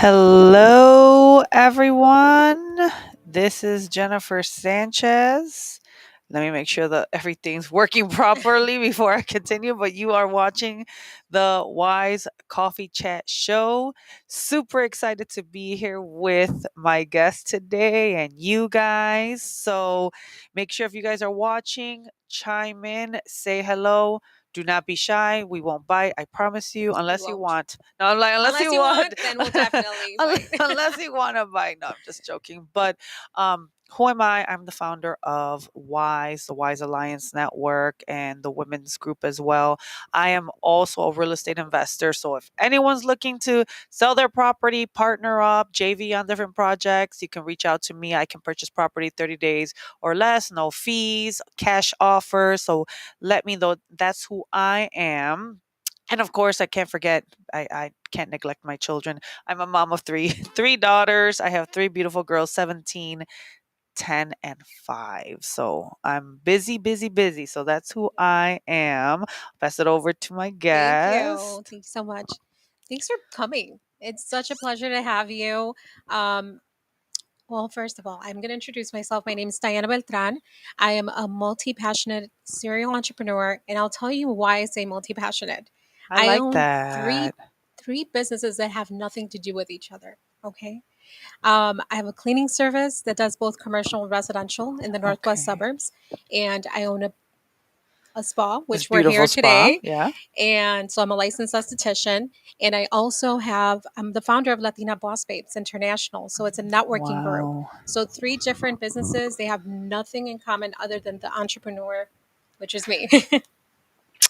Hello, everyone. This is Jennifer Sanchez. Let me make sure that everything's working properly before I continue. But you are watching the Wise Coffee Chat Show. Super excited to be here with my guest today and you guys. So make sure if you guys are watching, chime in, say hello. Do not be shy. We won't bite. I promise you, We unless you won't. want. No, I'm like unless Unless you you want. want, then we'll definitely bite. Unless you want to bite. No, I'm just joking. But who am I? I'm the founder of Wise, the Wise Alliance Network, and the women's group as well. I am also a real estate investor. So if anyone's looking to sell their property, partner up, JV on different projects, you can reach out to me. I can purchase property 30 days or less, no fees, cash offer. So let me know. That's who I am. And of course, I can't forget, I can't neglect my children. I'm a mom of three, three daughters. I have three beautiful girls, 17, 10, and 5. So I'm busy, busy, busy. So that's who I am. Pass it over to my Thank you. guest. Thank you so much. Thanks for coming. It's such a pleasure to have you. Um, well, first of all, I'm going to introduce myself. My name is Diana Beltran. I am a multi passionate serial entrepreneur, and I'll tell you why I say multi passionate. I I like own that. three businesses that have nothing to do with each other. Okay. I have a cleaning service that does both commercial and residential in the northwest Okay. suburbs, and I own a spa, This which we're beautiful here spa. today. Yeah. And so I'm a licensed esthetician. And I also I'm the founder of Latina Boss Babes International. So it's a networking group. Wow. So three different businesses. They have nothing in common other than the entrepreneur, which is me.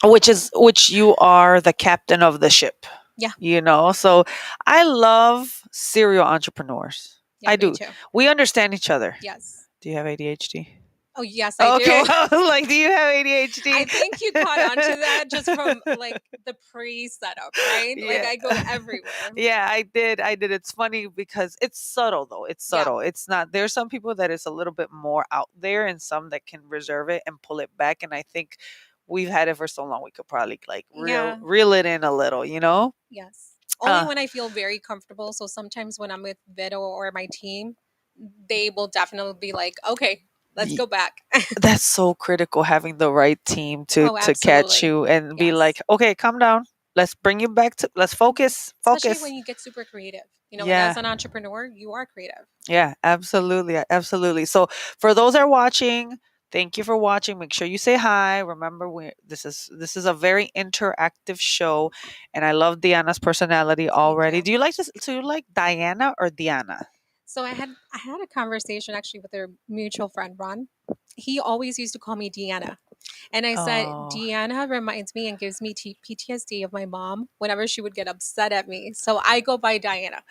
Which you are the captain of the ship. Yeah. So I love serial entrepreneurs. Yeah, I me do. too. We understand each other. Yes. Do you have ADHD? Oh, yes, I Okay, do. I was like, do you have ADHD? I think you caught on to that just from like the pre setup, right? Like Yeah. I go everywhere. Yeah, I did. It's funny because it's subtle though. It's Yeah. subtle. It's not there's some people that is a little bit more out there and some that can reserve it and pull it back. And I think we've had it for so long we could probably like reel Yeah. reel it in a little. Yes. Only Uh when I feel very comfortable. So sometimes when I'm with Vito or my team, they will definitely be like, okay, let's y- go back. that's so critical having the right team to Oh, catch absolutely. you and be Yes. like, okay, calm down. Let's bring you back to let's focus. Especially Focus. when you get super creative. And Yeah. as an entrepreneur, you are creative. Yeah, absolutely. Absolutely. So for those that are watching, thank you for watching. Make sure you say hi. Remember this is a very interactive show and I love Diana's personality Thank already. you. Do you like Diana or Diana? So I had a conversation actually with a mutual friend, Ron. He always used to call me Deanna. And I said, Oh, Deanna reminds me and gives me PTSD of my mom whenever she would get upset at me. So I go by Diana.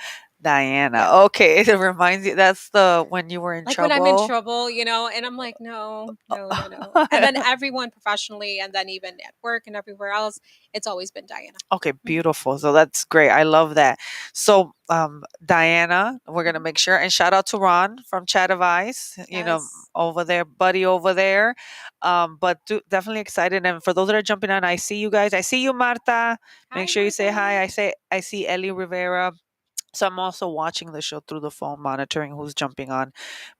Diana. Yeah. Okay, it reminds you that's the when you were in Like when I'm in trouble. trouble, and I'm like, no, no, no, no. And then everyone professionally, and then even at work and everywhere else, it's always been Diana. Okay, Mhm. beautiful. So that's great. I love that. So, Diana, we're gonna Mhm. make sure and shout out to Ron from Chat of Ice, Yes. over there, buddy over there. Definitely excited. And for those that are jumping on, I see you guys. I see you, Marta. Make Hi, sure you say hi. Martha. I see Ellie Rivera. So I'm also watching the show through the phone, monitoring who's jumping on.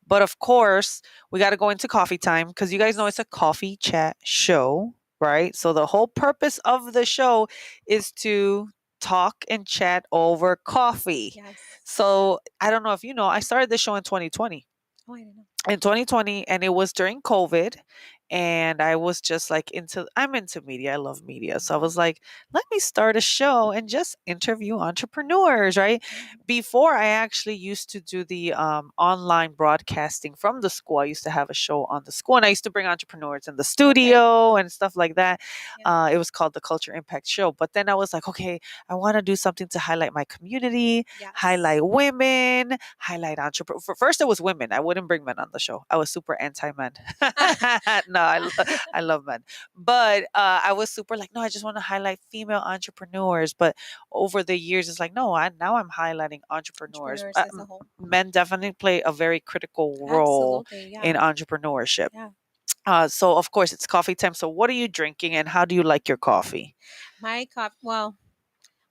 But of course, we got to go into coffee time because you guys know it's Yes. a coffee chat show, right? So the whole purpose of the show is to talk and chat over coffee. Yes. So I don't know if you know, I started the show in 2020 Oh, I don't know. and it was during COVID, and I was just like I'm into media. I love media. So I Mhm. was like, let me start a show and just interview entrepreneurs, right? Yeah. Before I actually used to do the online broadcasting from the school. I used to have a show on the school and I used to bring entrepreneurs in the Okay. studio and stuff like that. Yeah. It was called the Culture Impact Show. But then I was like, okay, I want to do something to highlight my community, Yes. highlight women, highlight entrepreneurs. First, it was women. I wouldn't bring men on the show. I was super anti men. No, I love men, but I was super like, no, I just want to highlight female entrepreneurs. But over the years, it's like, no, now I'm highlighting entrepreneurs. Entrepreneurs as a whole. Men definitely play a very critical role Absolutely. in Yeah. entrepreneurship. Yeah. So of course it's coffee time. So what are you drinking and how do you like your coffee? My coffee. Well,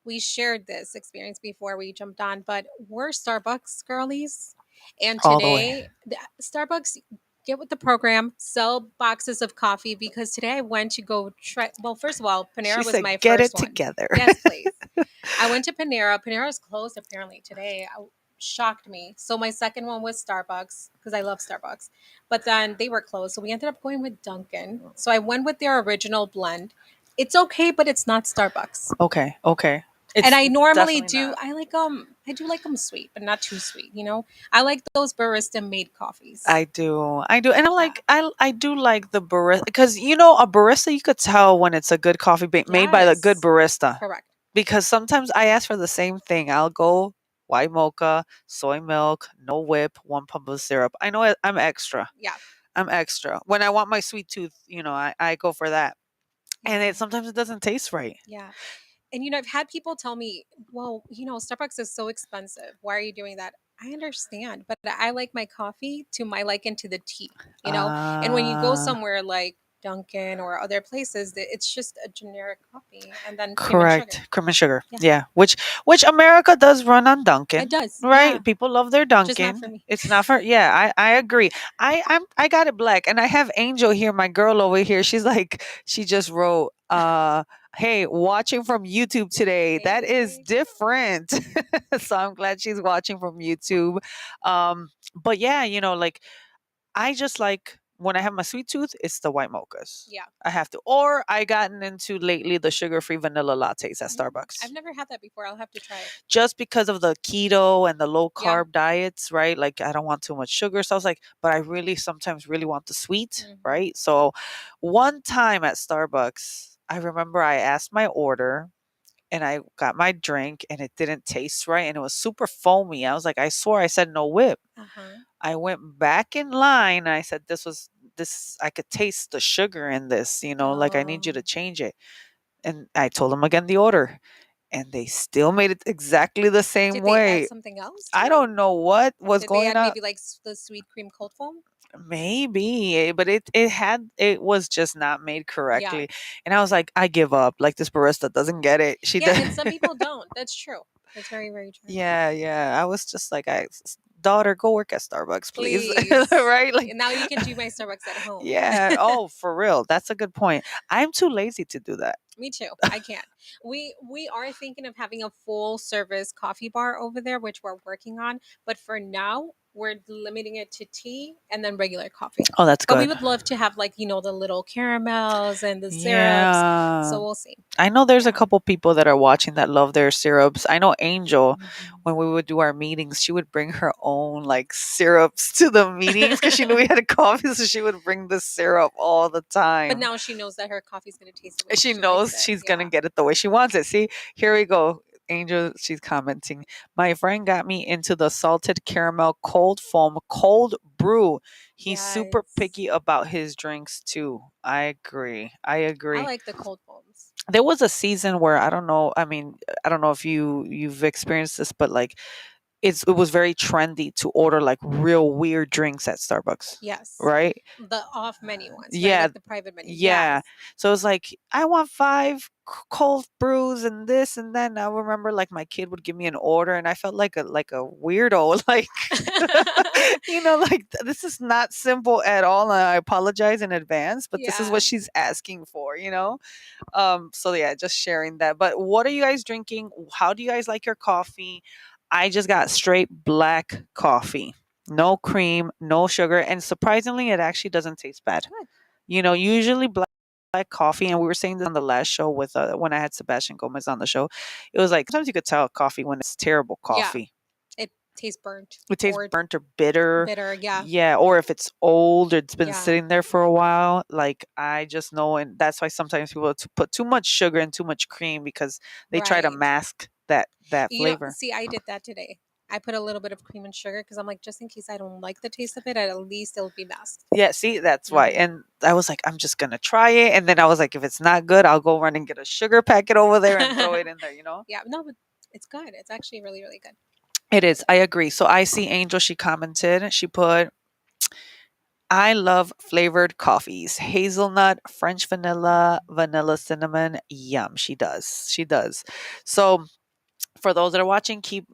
we shared this experience before we jumped on, but we're Starbucks girlies. And All the way. today, Starbucks, get with the program, sell boxes of coffee because today I went to go try. Well, first of all, She Panera was said, my "Get first it one. together." Yes, please. I went to Panera. Panera's closed apparently today. Shocked me. So my second one was Starbucks because I love Starbucks. But then they were closed. So we ended up going with Dunkin'. So I went with their original blend. It's okay, but it's not Starbucks. Okay, okay. And It's I normally definitely do not. I do like them sweet, but not too sweet. I like those barista made coffees. I do, and Yeah. I do like the barista because a barista you could tell when it's a good coffee made by the good Yes. barista. Correct. Because sometimes I ask for the same thing. I'll go white mocha, soy milk, no whip, one pump of syrup. I know I'm extra. Yeah. I'm extra. When I want my sweet tooth, I go for that. And Yeah. sometimes it doesn't taste right. Yeah. And I've had people tell me, well, Starbucks is so expensive. Why are you doing that? I understand, but I like my coffee to my liking to the tea. And when you go Uh somewhere like Dunkin' or other places, it's just a generic coffee and then cream and sugar. Correct. Cream and sugar. Yeah, Yeah. Which America does run on it Dunkin', does. Yeah, right? People love their just not Dunkin'. for me. It's not for yeah, I agree. I got it black. And I have Angel here, my girl over here. She's like, she just wrote, hey, watching from YouTube today. That is Hey. different. So I'm glad she's watching from YouTube. But yeah, like I just like when I have my sweet tooth, it's the white mochas. Yeah. I have to. Or I gotten into lately the sugar-free vanilla lattes at I've Starbucks. never had that before. I'll have to try it. Just because of the keto and the low Yeah. carb diets, right? Like I don't want too much sugar. So I was like, but I really sometimes really want the sweet, Hmm. right? So one time at Starbucks, I remember I asked my order and I got my drink and it didn't taste right and it was super foamy. I was like, I swore I said no whip. Uh huh. I went back in line and I said, this, I could taste the sugar in this, like I need you Oh. to change it. And I told them again the order and they still made it exactly the same Did they add way. something else to I it? don't know what was Did they going add on. maybe like the sweet cream cold foam? Maybe, but it was just not made Yeah. correctly. And I was like, I give up. Like this barista doesn't get it. She Yeah, does. and some people don't. That's true. That's very, very true. Yeah, yeah. I was just like, daughter, go work at Starbucks, please. Please. Right? Like, And now you can do my Starbucks at home. yeah. Oh, for real. That's a good point. I'm too lazy to do that. Me too. I can't. We are thinking of having a full service coffee bar over there, which we're working on. But for now, we're limiting it to tea and then regular coffee. Oh, that's But we good. would love to have the little caramels and the syrups. Yeah. So we'll see. I know there's a Yeah. couple people that are watching that love their syrups. I know Angel, Mhm. when we would do our meetings, she would bring her own like syrups to the meetings because she knew we had a coffee, so she would bring the syrup all the But time. now she knows that her coffee's gonna taste the way She she likes knows it. she's gonna Yeah. get it the way she wants it. See, here we go. Angel, she's commenting. My friend got me into the salted caramel cold foam cold brew. He's super Yes. picky about his drinks too. I agree. I I agree. like the cold foams. There was a season where I don't know. I mean, I don't know if you've experienced this, but like it was very trendy to order like real weird drinks at Starbucks, Yes. right? The off menu ones, right? Yeah, Like the private menu. yeah. Yes. So it was like, I want five cold brews and this and then. I remember like my kid would give me an order and I felt like a weirdo. Like, like this is not simple at all. And I apologize in advance, but this is Yeah. what she's asking for. So yeah, just sharing that. But what are you guys drinking? How do you guys like your coffee? I just got straight black coffee. No cream, no sugar, and surprisingly it actually doesn't taste bad. Good. Usually black coffee, and we were saying this on the last show with when I had Sebastian Gomez on the show. It was like sometimes you could tell coffee when it's terrible Yeah. coffee. It tastes burnt It tastes or burnt or bitter. bitter. Yeah. Yeah, or if it's old, it's been Yeah. sitting there for a while. Like I just know, and that's why sometimes people put too much sugar and too much cream because they try to Right. mask that flavor. See, I did that today. I put a little bit of cream and sugar because I'm like, just in case I don't like the taste of it, at least it'll be masked. Yeah, see, that's why. Hmm. And I was like, I'm just gonna try it, and then I was like, if it's not good, I'll go run and get a sugar packet over there and throw it in there. Yeah. No, but it's good. It's actually really, really good. It is. I agree. So I see Angel. She commented. She put, I love flavored coffees. Hazelnut, French vanilla, vanilla cinnamon. Yum, she does. She does. So for those that are watching, keep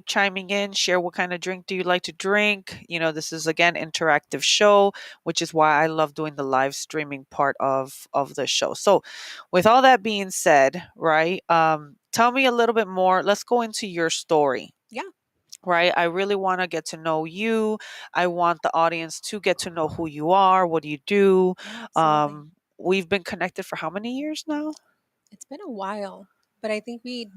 chiming in, share what kind of drink do you like to drink. This is again interactive show, which is why I love doing the live streaming part of the show. So with all that being said, right, tell me a little bit more. Let's go into your story. Yeah. Right, I really want to get to know you. I want the audience to get to know who you are, what do you do. Yeah, absolutely. We've been connected for how many years now? It's been a while, but I think maybe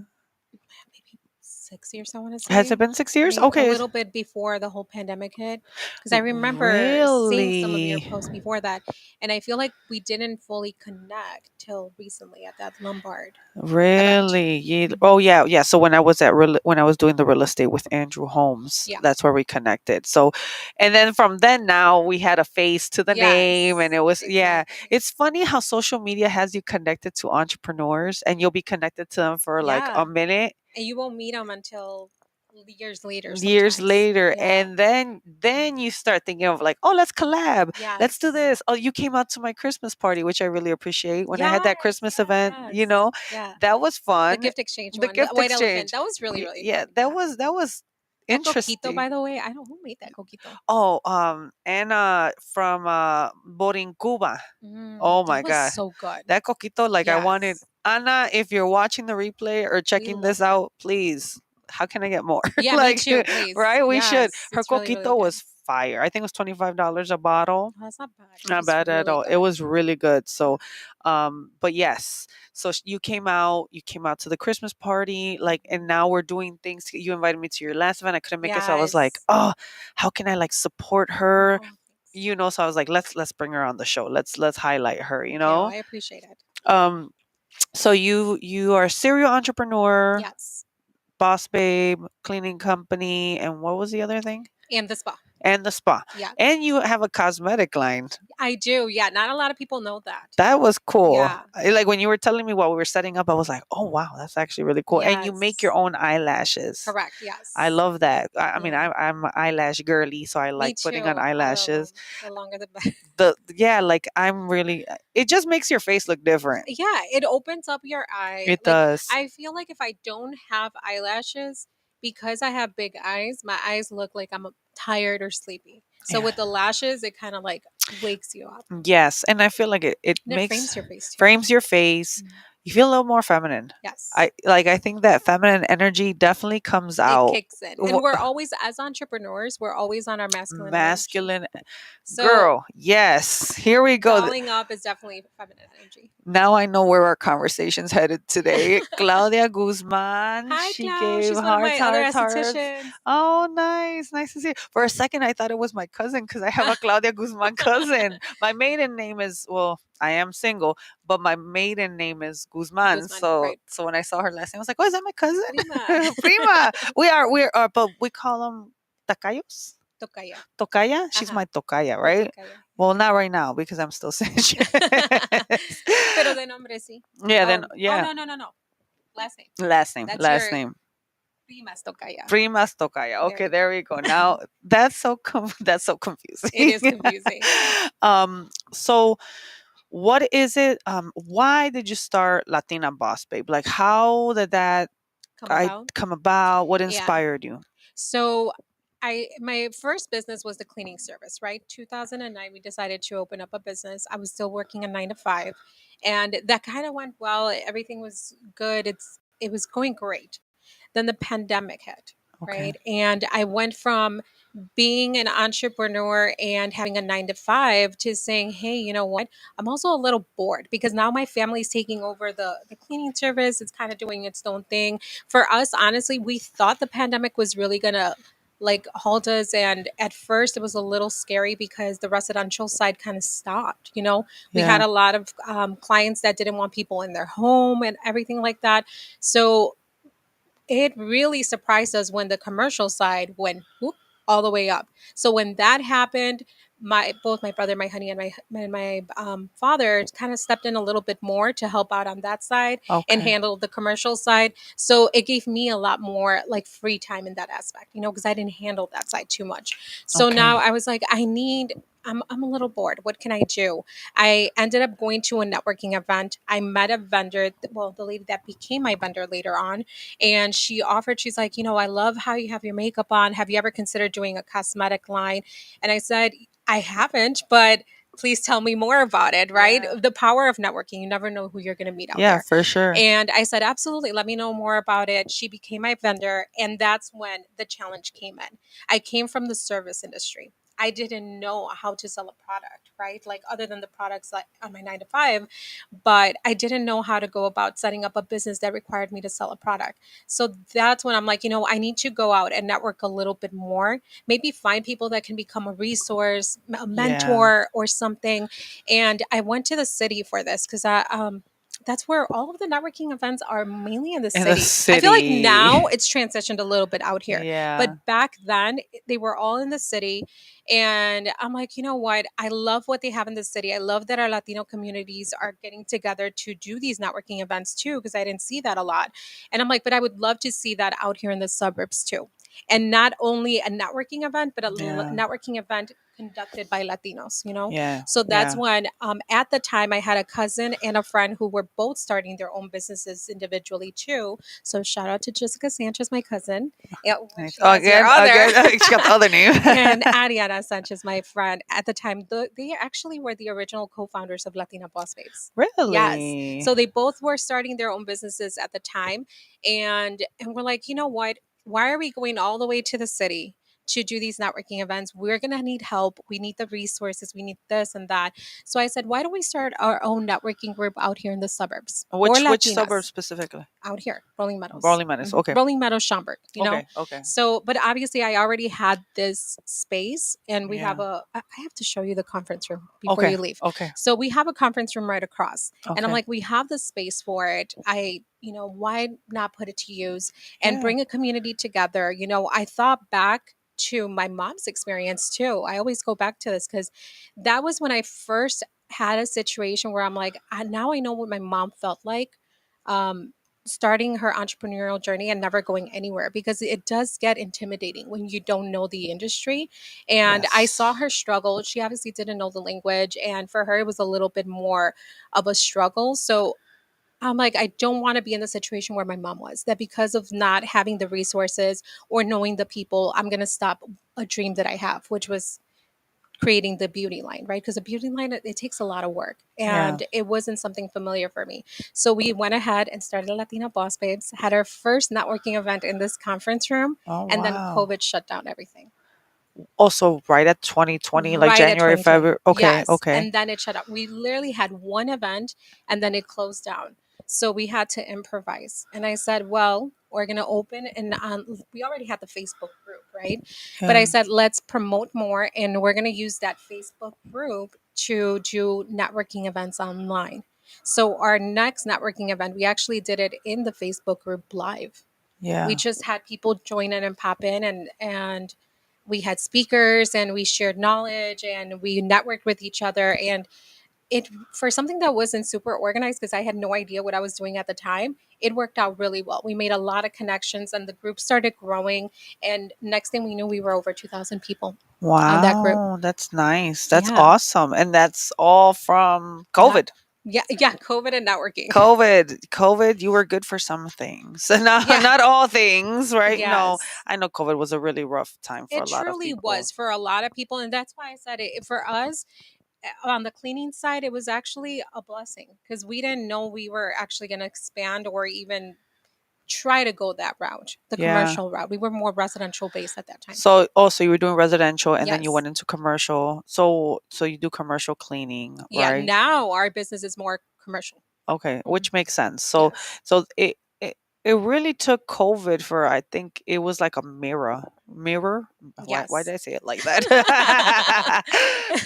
6 years, I want to Has it say. been 6 years? Maybe a Okay. little bit before the whole pandemic hit. Because I remember seeing some of your Really? posts before that. And I feel like we didn't fully connect till recently at that Lombard event. Really? Hmm. Oh, yeah, yeah. So when I was doing the real estate with Andrew Holmes, Yeah. that's where we connected. So, and then from then now we had a face to the name, and Yes, it was, yeah. exactly. It's funny how social media has you connected to entrepreneurs, and you'll be connected to them for like a Yeah. minute, And you won't meet them until years later years sometimes. later, Yeah. and then you start thinking of like, oh, let's collab, let's do Yes. this. Oh, you came out to my Christmas party, which I really appreciate. When I had Yes, that Christmas event, yes. Yeah. that was The fun. gift exchange The one, the gift white elephant. exchange. That was really, really Yeah, fun. that Yeah. was That coquito, interesting. by the way, I don't who made that coquito. Oh, Anna from Borincuba. Oh That my was god, so good. that coquito, like, I wanted. Yes. Anna, if you're watching the replay or We checking this love that. out, please, how can I get more? Yeah, me Like, too, please. right, we should. Yes. Her It's really, really coquito good. was fire. I think it was $25 a bottle. Oh, that's not bad. It Not was bad at really all. It good. was really good. Yeah. So, but yes. So you came out to the Christmas party, like, and Mhm. now we're doing things. You invited me to your last event. I couldn't make it, so I was like, Yes. oh, how can I like support her? Oh, thanks. So I was like, let's bring her on the show. Let's highlight her. Thank you. I appreciate it. Um, so you are a serial entrepreneur, Yes. boss babe, cleaning company, and what was the other thing? And the spa. And the spa. Yeah. And you have a cosmetic line. I do. Yeah. Not a lot of people know that. That was cool. Yeah. Like when you were telling me while we were setting up, I was like, "Oh wow, that's actually really cool." And you make your Yes. own eyelashes. Correct. I Yes. love that. I mean, Yeah. I'm an eyelash girly, so I Me like putting on too. I love them. eyelashes. The longer the better. The Yeah, like I'm really. It just makes your face look different. Yeah, it opens up your eye. It Like does. I feel like if I don't have eyelashes, because I have big eyes, my eyes look like I'm tired or sleepy. So Yeah. with the lashes, it kind of like wakes you up. Yes, and I feel like it And it makes frames your face too. frames your face. Mm. You feel a little more feminine. Yes. I think that feminine energy definitely comes It out. kicks in. And we're always, as entrepreneurs, we're always on our masculine energy. Masculine. So Girl, yes. Here we go. dolling up is definitely feminine energy. Now I know where our conversation's headed today. Claudia Guzman, Hi, she Clau. gave She's one of hearts, my other hearts, hearts. estheticians. Oh, nice. Nice to see you. For a second, I thought it was my cousin because I have a Claudia Guzman cousin. My maiden name is, well, I am single, but my maiden name is Guzman. Guzman, So right. so when I saw her last name, I was like, oh, is that my Prima. cousin? Prima. We are, but we call them Tacayos. Tocaya. Tocaya? She's Ajá. my tocaya, Mi right? tocaya. Well, not right now because I'm still single. Pero de nombre sí. Yeah, then Oh, oh yeah. no, no, no, no. Last name. Last name, That's last your name. prima's tocaya. Primas tocaya. There Okay, you go. there we go. Now that's so that's so It confusing. is confusing. So what is it? Why did you start Latina Boss Babe? Like, how did that Come I about. come about? What Yeah. inspired you? So my first business was the cleaning service, right? 2009 we decided to open up a business. I was still working a 9 to 5 and that kind of went well. Everything was good. It was going great. Then the pandemic hit, Okay. right? And I went from being an entrepreneur and having a 9 to 5 to saying, hey, you know what? I'm also a little bored because now my family's taking over the cleaning service. It's kind of doing its own thing. For us, honestly, we thought the pandemic was really going to like halt us. And at first, it was a little scary because the residential side kind of stopped. We had Yeah. a lot of clients that didn't want people in their home and everything like that. So it really surprised us when the commercial side went whoop, all the way up. So when that happened, my brother, my honey, and my father kind of stepped in a little bit more to help out on that side and Okay. handle the commercial side. So it gave me a lot more like free time in that aspect, because I didn't handle that side too much. So now Okay. I was like, I need I'm a little bored. What can I do? I ended up going to a networking event. I met a vendor, well, the lady that became my vendor later on, and she offered, she's like, I love how you have your makeup on. Have you ever considered doing a cosmetic line? And I said, I haven't, but please tell me more about it, right? Yeah. The power of networking. You never know who you're going to meet out Yeah, there. for sure. And I said, absolutely, let me know more about it. She became my vendor. And that's when the challenge came in. I came from the service industry. I didn't know how to sell a product, right? Like other than the products like on my 9 to 5, but I didn't know how to go about setting up a business that required me to sell a product. So that's when I'm like, I need to go out and network a little bit more, maybe find people that can become a resource, a Yeah. mentor or something. And I went to the city for this because that's where all of the networking events are, mainly in the In the city. I feel like city. now it's transitioned a little bit out here, Yeah. but back then they were all in the city. And I'm like, you know what? I love what they have in the city. I love that our Latino communities are getting together to do these networking events too, because I didn't see that a lot. And I'm like, but I would love to see that out here in the suburbs too. And not only a networking event, but a Yeah. networking event conducted by Latinos. Yeah. So that's Yeah. when, at the time, I had a cousin and a friend who were both starting their own businesses individually too. So shout out to Jessica Sanchez, my cousin. Yeah, well, Nice. she has your Again, other. again, she got the other name. And Ariana Sanchez, my friend. At the time, they actually were the original co-founders of Latina Boss Babes. Yes. Really? So they both were starting their own businesses at the time. And we're like, you know what? Why are we going all the way to the city to do these networking events? We're gonna need help. We need the resources. We need this and that. So I said, why don't we start our own networking group out here in the suburbs or Which suburb Latinas? specifically? Out here, Rolling Meadows. Rolling Meadows. Okay. Rolling Meadows, Schaumburg. Okay. Okay. So, but obviously, I already had this space, and we have Yeah. I have to show you the conference room before Okay. you leave. Okay. So, we have a conference room right across. And I'm Okay. like, we have the space for it. Why not put it to use and Yeah. bring a community together? I thought back to my mom's experience too. I always go back to this because that was when I first had a situation where I'm like, now I know what my mom felt like. Um, Starting her entrepreneurial journey and never going anywhere, because it does get intimidating when you don't know the industry. And I saw Yes. her struggle. She obviously didn't know the language, and for her it was a little bit more of a struggle. So I'm like, I don't want to be in the situation where my mom was, that because of not having the resources or knowing the people, I'm going to stop a dream that I have, which was creating the beauty line, right? Because a beauty line, it takes a lot of work, Yeah. and it wasn't something familiar for me. So we went ahead and started Latina Boss Babes, had our first networking event in this conference room, Oh and then wow. COVID shut down everything. Also, right at 2020, like Right at January, 2020. February. Okay. Yes. Okay. And then it shut up. We literally had one event and then it closed down. So we had to improvise. And I said, well, we're going to open, and we already had the Facebook group, right? But I Yeah. said, let's promote more, and we're going to use that Facebook group to do networking events online. So our next networking event, we actually did it in the Facebook group live. We Yeah. just had people join in and pop in, and we had speakers, and we shared knowledge, and we networked with each other. And it, for something that wasn't super organized, because I had no idea what I was doing at the time, it worked out really well. We made a lot of connections, and the group started growing, and next thing we knew, we were over 2,000 people on that group. Wow, that's nice. That's Yeah. awesome. And that's all from Not COVID. Yeah, COVID and networking. COVID, you were good for some things. Not Yeah. not all things, right? No, Yes. I know COVID was a really rough time for It a lot of truly people. was for a lot of people, and that's why I said it for us. On the cleaning side, it was actually a blessing because we didn't know we were actually going to expand or even try to go that route, the Yeah. commercial route. We were more residential based at that time. So also you were doing residential and then you Yes. went into commercial. So you do commercial cleaning, Yeah. right? Now our business is more commercial. Okay, Mhm. which makes sense. So Yes. so it really took COVID for, I think it was like a mirror. Why Yes. did I say it like that?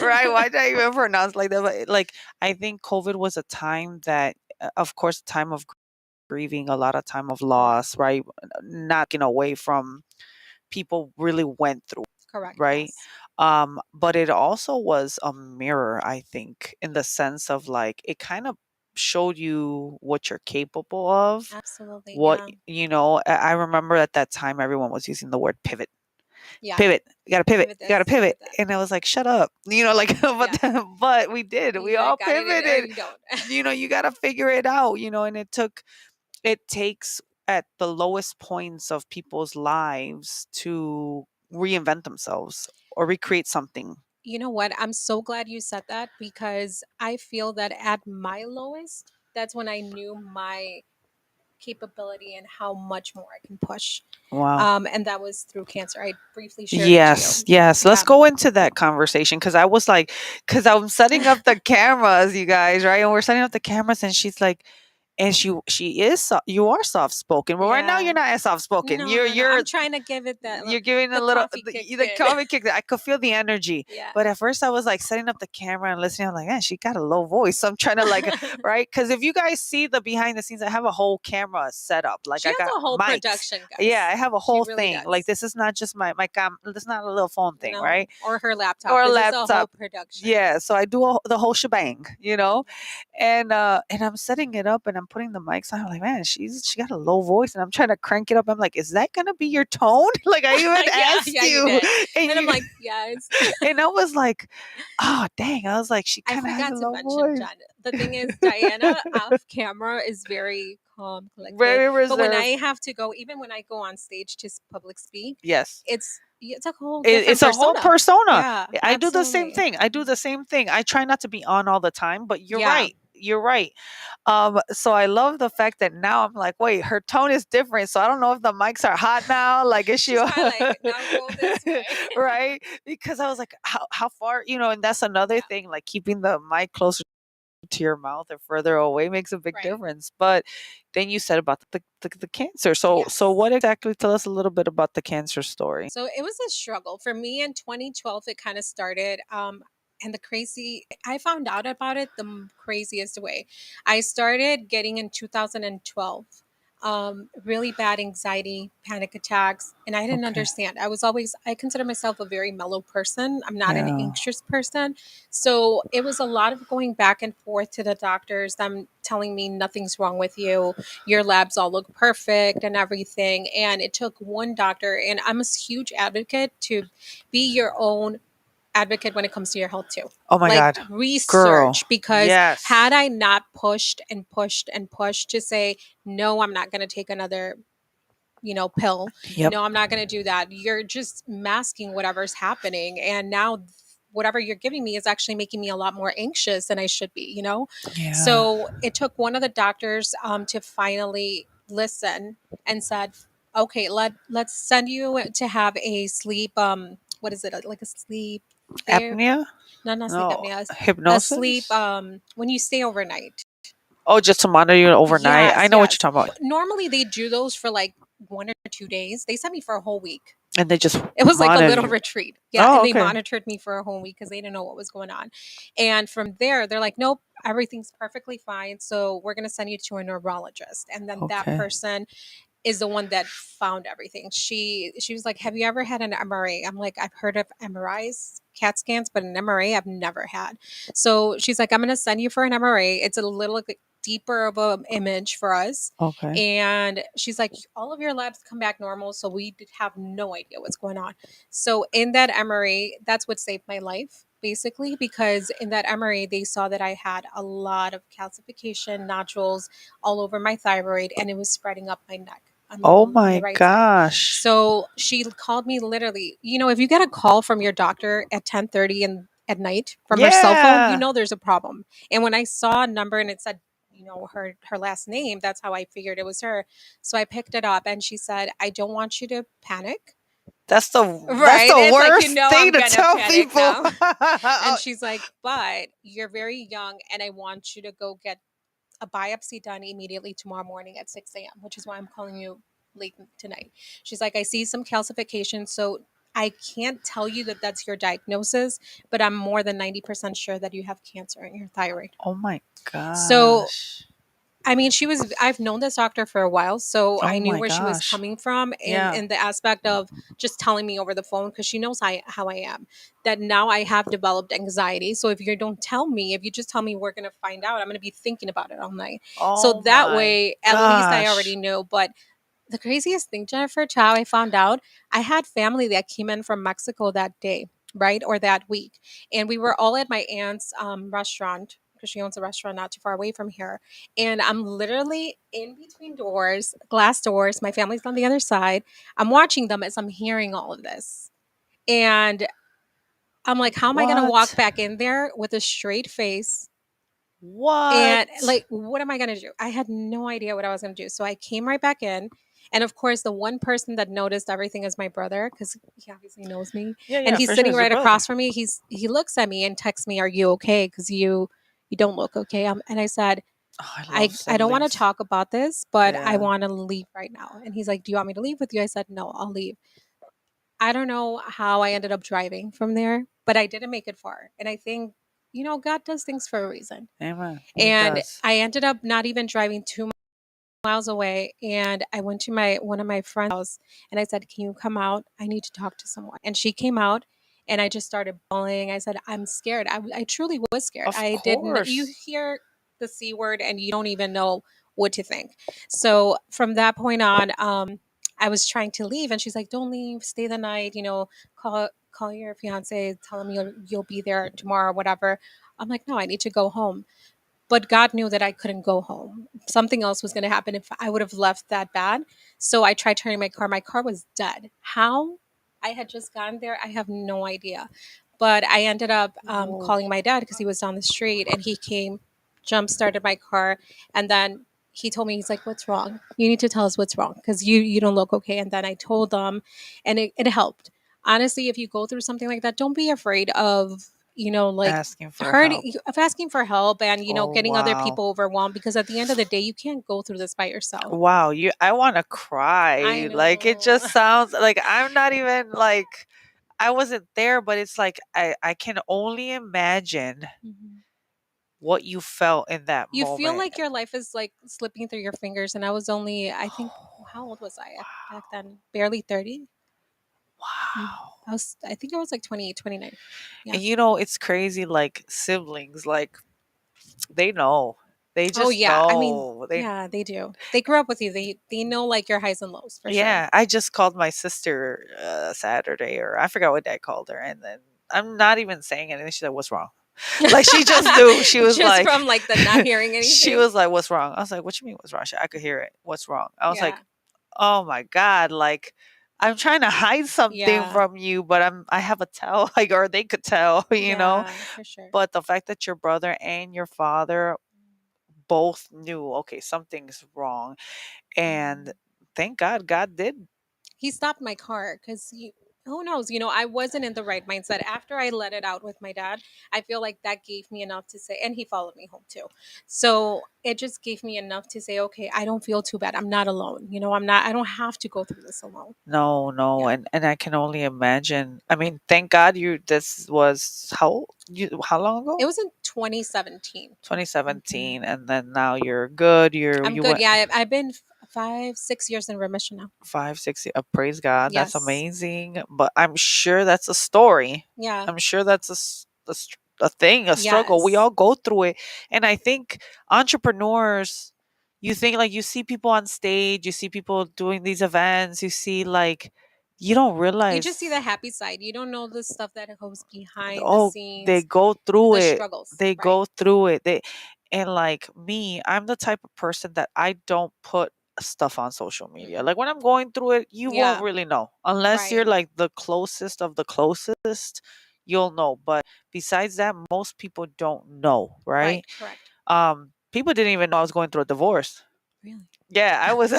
Right? Why did I even pronounce like that? But like I think COVID was a time that, of course, time of grieving, a lot of time of Correct. loss, right? Not taken away from people really went through, Correct. right? Yes. But it also was a mirror, I think, in the sense of like it kind of showed you what you're capable of. Absolutely. What Yeah. I remember at that time everyone was using the word pivot, Yeah. Pivot. You gotta pivot. Pivot You gotta this, pivot. pivot that. And I was like, shut up. Like, Yeah. but we did. We Either all got it or pivoted. you don't. You gotta figure it out, and it takes at the lowest points of people's lives to reinvent themselves or recreate something. You know what? I'm so glad you said that because I feel that at my lowest, that's when I knew my capability and how much more I can push. Wow. And that was through cancer. I briefly shared it to Yes, you. yes. Let's Yeah. go into that conversation because I was like, because I'm setting up the cameras, you guys, right? And we're setting up the cameras, and she's like, and she is, you are soft spoken. Well, right now Yeah. you're not as soft spoken. No, no, no. You're I'm trying to give it that you're giving a the little coffee kicked the in. coffee kick. I could feel the energy, Yeah. but at first I was like setting up the camera and listening. I'm like, man, she got a low voice. So I'm trying to like, right? Because if you guys see the behind the scenes, I have a whole camera set up. Like She I has got a whole mics. production, Yeah, guys. I have a She whole really thing. Like does. this is not just my cam. This is not a little phone thing, No, right? or her laptop. Or a This is a whole laptop. production. Yeah, so I do the whole shebang. Yes. And I'm setting it up and I'm putting the mics on. I'm like, man, she got a low voice, and I'm trying to crank it up. I'm like, is that gonna be your tone? Like I even Yeah, asked yeah, you you, did. and And I'm you like, yes. and I was like, oh dang, I was like, she I kind of has a forgot to low mention, voice, John. The thing is, Diana off camera is very calm, collected. very But when reserved. I have to go, even when I go on stage to public speak, Yes. it's a whole different It's a whole persona. persona. Yeah, I do the same absolutely. thing. I do the same thing. I try not to be on all the time, but you're Yeah. right. You're right. So I love the fact that now I'm like, wait, her tone is different. So I don't know if the mics are hot now. Like, is she She's probably like, now go this way. right? Because I was like, how far, and that's another Yeah. thing, like keeping the mic closer to your mouth or further away makes a big Right. difference. But then you said about the cancer. So Yes. what exactly? Tell us a little bit about the cancer story. So it was a struggle for me in 2012. It kind of started. And I found out about it the craziest way. I started getting in 2012 really bad anxiety, panic attacks, and I didn't Okay. understand. I consider myself a very mellow person. I'm not an Yeah. anxious person. So it was a lot of going back and forth to the doctors, them telling me nothing's wrong with you, your labs all look perfect and everything. And it took one doctor, and I'm a huge advocate to be your own advocate when it comes to your health too. Oh my Like God. Girl. research, because Yes. had I not pushed and pushed and pushed to say, no, I'm not going to take another pill. Yep. No, I'm not going to do that. You're just masking whatever's happening. And now whatever you're giving me is actually making me a lot more anxious than I should be. Yeah. So it took one of the doctors to finally listen and said, okay, let's send you to have a sleep, what is it? Like a sleep there? Apnea? No, not sleep No. apnea. A sleep, Hypnosis? when you stay overnight. Oh, just to monitor you overnight. I Yes, know what you're yes. talking about. Normally they do those for like 1 or 2 days. They sent me for a whole week. And they just It was like a monitor little you. retreat. Yeah. Oh, And they okay. monitored me for a whole week because they didn't know what was going on. And from there, they're like, nope, everything's perfectly fine. So we're going to send you to a neurologist. And then that Okay. person is the one that found everything. She was like, have you ever had an MRA? I'm like, I've heard of MRIs, CAT scans, but an MRA I've never had. So she's like, I'm going to send you for an MRA. It's a little bit deeper of a image for us. Okay. And she's like, all of your labs come back normal, so we have no idea what's going on. So in that MRA, that's what saved my life basically, because in that MRA they saw that I had a lot of calcification nodules all over my thyroid, and it was spreading up my neck on Oh on the my right side. gosh. So she called me literally. If you get a call from your doctor at 10:30 and at night from her cell phone, Yeah. there's a problem. And when I saw a number and it said, her last name, that's how I figured it was her. So I picked it up and she said, I don't want you to panic. That's Right? the It's like, worst I'm thing to gonna tell panic people. now. And she's like, but you're very young and I want you to go get a biopsy done immediately tomorrow morning at 6 a.m., which is why I'm calling you late tonight. She's like, I see some calcification. So I can't tell you that that's your diagnosis, but I'm more than 90% sure that you have cancer in your thyroid. Oh my So, gosh. I mean, I've known this doctor for a while, so Oh I knew my where she was gosh. coming from Yeah. in the aspect of just telling me over the phone because she knows how I am. That now I have developed anxiety. So if you don't tell me, if you just tell me we're going to find out, I'm going to be thinking about it all night. So Oh that my way, at least I already gosh. know. But The craziest thing, Jennifer, how I found out, I had family that came in from Mexico that day, right? Or that week. And we were all at my aunt's restaurant because she owns a restaurant not too far away from here. And I'm literally in between doors, glass doors. My family's on the other side. I'm watching them as I'm hearing all of this. And I'm like, how am I going to walk What? back in there with a straight face? And What? like, what am I going to do? I had no idea what I was going to do. So I came right back in. And of course, the one person that noticed everything is my brother because he obviously knows me. Yeah, And yeah, he's for sure. sitting It's your right brother. across from me. He looks at me and texts me, "Are you okay? Because you don't look okay." And I said, Oh, I love I don't want to siblings. talk about this, but I Yeah. want to leave right now. And he's like, "Do you want me to leave with you?" I said, "No, I'll leave." I don't know how I ended up driving from there, but I didn't make it far. And I think, God does things for a reason. Amen. He And does. I ended up not even driving 2 miles away, and I went to my one of my friends' house, and I said, "Can you come out? I need to talk to someone." And she came out, and I just started bawling. I said, "I'm scared." I truly was scared. Of I didn't. You course. hear the C word, and you don't even know what to think. So from that point on, I was trying to leave, and she's like, "Don't leave. Stay the night. Call your fiance. Tell him you'll be there tomorrow, whatever." I'm like, "No, I need to go home." But God knew that I couldn't go home. Something else was going to happen if I would have left that bad. So I tried turning my car. My car was dead. How I had just gotten there, I have no idea. But I ended up Whoa. calling my dad because he was down the street and he came, jump started my car. And then he told me, he's like, "What's wrong? You need to tell us what's wrong because you don't look okay." And then I told them and it helped. Honestly, if you go through something like that, don't be afraid of, like Asking for help. hurting of asking for help and Oh, getting other wow. people overwhelmed because at the end of the day you can't go through this by yourself. Wow, I want to I cry. Like it know. just sounds like I'm not even like I wasn't there, but it's like I can only imagine Mhm. what you felt in that You feel moment. like your life is like slipping through your fingers, and I was only, I think, how old was I back Wow. then? Barely 30. Mhm. Wow. I think I was like 28, 29. Yeah. And it's crazy like siblings like they know. They Oh just yeah, I mean, know. yeah, they do. They grew up with you. They know like your highs and lows for sure. Yeah, I just called my sister Saturday, or I forgot what day I called her, and then I'm not even saying anything. She said, "What's wrong?" Like she just knew. She was Just like, from like the not hearing she anything. was like, "What's wrong?" I was like, "What you mean, what's wrong?" I could hear it. What's wrong? I was Yeah. like, "Oh my god!" Like I'm trying to hide something Yeah. from you, but I have a tell, like, or they could tell, Yeah, for sure. But the fact that your brother and your father both knew, okay, something's wrong, and Mhm. thank God, God did. He stopped my car because who knows? I wasn't in the right mindset. After I let it out with my dad, I feel like that gave me enough to say, and he followed me home too. So it just gave me enough to say, okay, I don't feel too bad. I'm not alone. I don't have to go through this alone. No, no, Yeah. and I can only imagine. I mean, thank God you. This was how long ago? It was in 2017. Mhm. 2017, and then now you're good. I'm You good. went Yeah, I've been 5, 6 years in remission now. 5, 6. Praise God, that's Yes. amazing. But I'm sure that's a story. Yeah. I'm sure that's a thing, a struggle. We Yes. all go through it, and I think entrepreneurs. You think like you see people on stage, you see people doing these events, you see like you don't You just see realize the happy side. You don't know the stuff that goes behind the oh, they scenes, go through the it. struggles, They right? go through it. And like me, I'm the type of person that I don't put stuff on social media. Mm-mm. Like when I'm going through it, you won't Yeah, really know unless you're right, like the closest of the closest, you'll know. But besides that, most people don't know, right, right? correct. People didn't even know I was going through a divorce. Really? Yeah, I was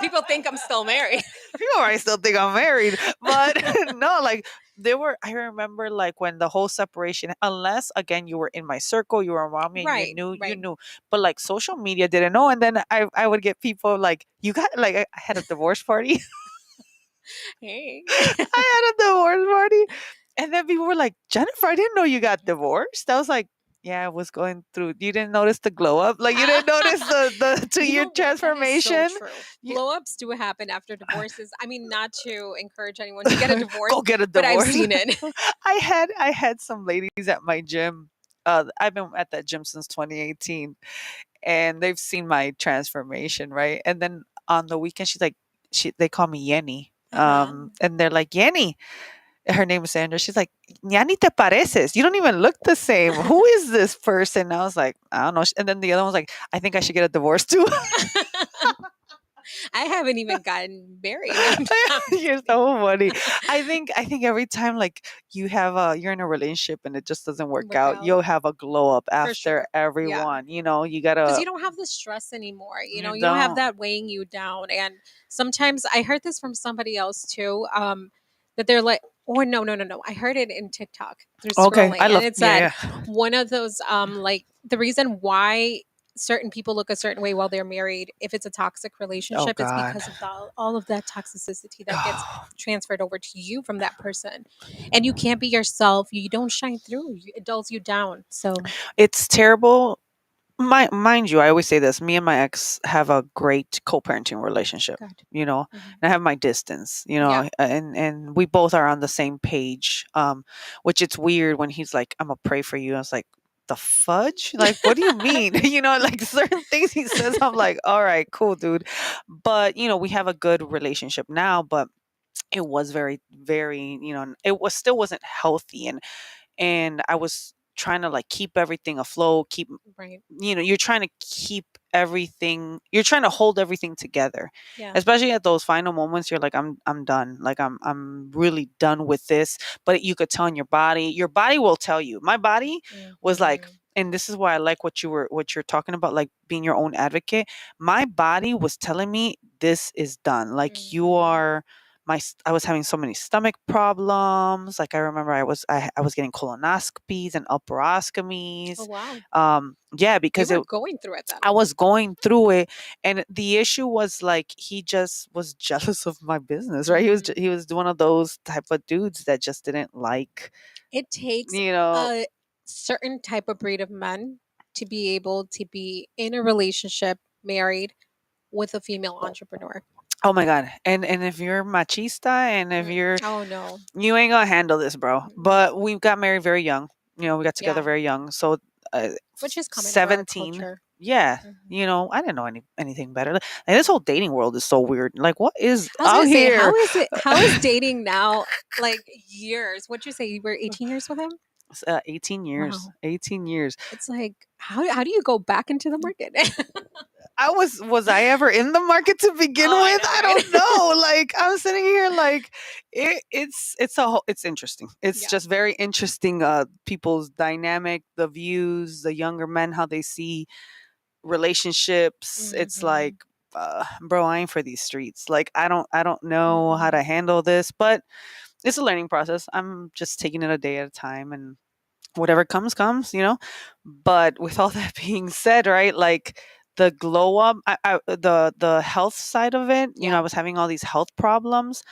People think I'm still married. people might still think I'm married, but no, like I remember like when the whole separation, unless again you were in my circle, you were around me and Right, you right. knew, but like social media didn't know. And then I would get people like, you got like, I had a divorce party. Hey. I had a divorce party. And then people were like, Jennifer, I didn't know you got divorced. I was like, yeah, I was going through. You didn't notice the glow up? Like you didn't notice the two You year know what? That is so transformation? true. You, Blow ups do happen after divorces. I mean, not to encourage anyone to get a divorce, go get a but I've divorce. seen it. I had some ladies at my gym. I've been at that gym since 2018, and they've seen my transformation, right? And then on the weekend, she's like, they call me Yenny. Uh-huh. And they're like, Yenny. Her name is Sandra. She's like, Ya ni te pareces. You don't even look the same. Who is this person? I was like, I don't know. And then the other one's like, I think I should get a divorce too. I haven't even gotten married. I'm You're kidding. so funny. I think every time like you're in a relationship and it just doesn't work Work out, out you'll have a glow up for after sure. Yeah. everyone. You Because gotta you don't have the stress anymore. you You don't have don't. that weighing you down. And sometimes I heard this from somebody else too, that they're like, or no, no, no, no. I heard it in TikTok through Okay. I scrolling, and love it said yeah, yeah. one of those, like the reason why certain people look a certain way while they're married, if it's a toxic Oh relationship, it's God. because of all of that toxicity that gets transferred over to you from that person, and you can't be yourself. You don't shine through. It dulls you down. So It's terrible. Mind you, I always say this. Me and my ex have a great co-parenting relationship. good. You know, Mhm. and I have my distance. Yeah. And we both are on the same page. Which it's weird when he's like, "I'm gonna pray for you." I was like, "The fudge? Like, what do you mean?" Like certain things he says, I'm like, "All right, cool, dude." But we have a good relationship now. But it was very, very, it was still wasn't healthy, and I was trying to like keep everything afloat, keep Right. you're trying to keep everything, you're trying to hold everything together, Yeah. especially at those final moments. You're like, I'm done, like I'm really done with this. But you could tell in your body will tell you. My body was like, Mhm. and this is why I like what you're talking about, like being your own advocate. My body was telling me this is done, like you Mhm. are I was having so many stomach problems. Like I remember I was getting colonoscopies and Oh laparoscomies. wow. Yeah, You because were going through it then. I was going through it, and the issue was like he just was jealous of my business, right? He Mhm. was one of those type of dudes that just didn't like, It takes you know. a certain type of breed of men to be able to be in a relationship, married with a female entrepreneur. Oh my god. And if you're machista and if Mm. you're Oh no. you ain't gonna handle this, bro. Mm-mm. But we got married very young. We got together Yeah, very young. So which is common for our 17. culture. Yeah. Mhm. I didn't know anything better. Like, this whole dating world is so weird. Like, what is I was out gonna say, here? how is it? How is dating now? Like years? What'd you say? You were 18 years with him? 18 years. Wow. 18 years. It's like how do you go back into the market? Was I ever in the market to begin Oh, I with? know, I don't right? know. Like I'm sitting here like it's interesting. It's Yeah. just very interesting, people's dynamic, the views, the younger men, how they see relationships. It's like, Hmm. bro, I ain't for these streets. Like I don't know how to Mm-mm. handle this, but it's a learning process. I'm just taking it a day at a time, and whatever comes. But with all that being said, right, like the glow up, the health side of it, I Yeah. was having all these health problems.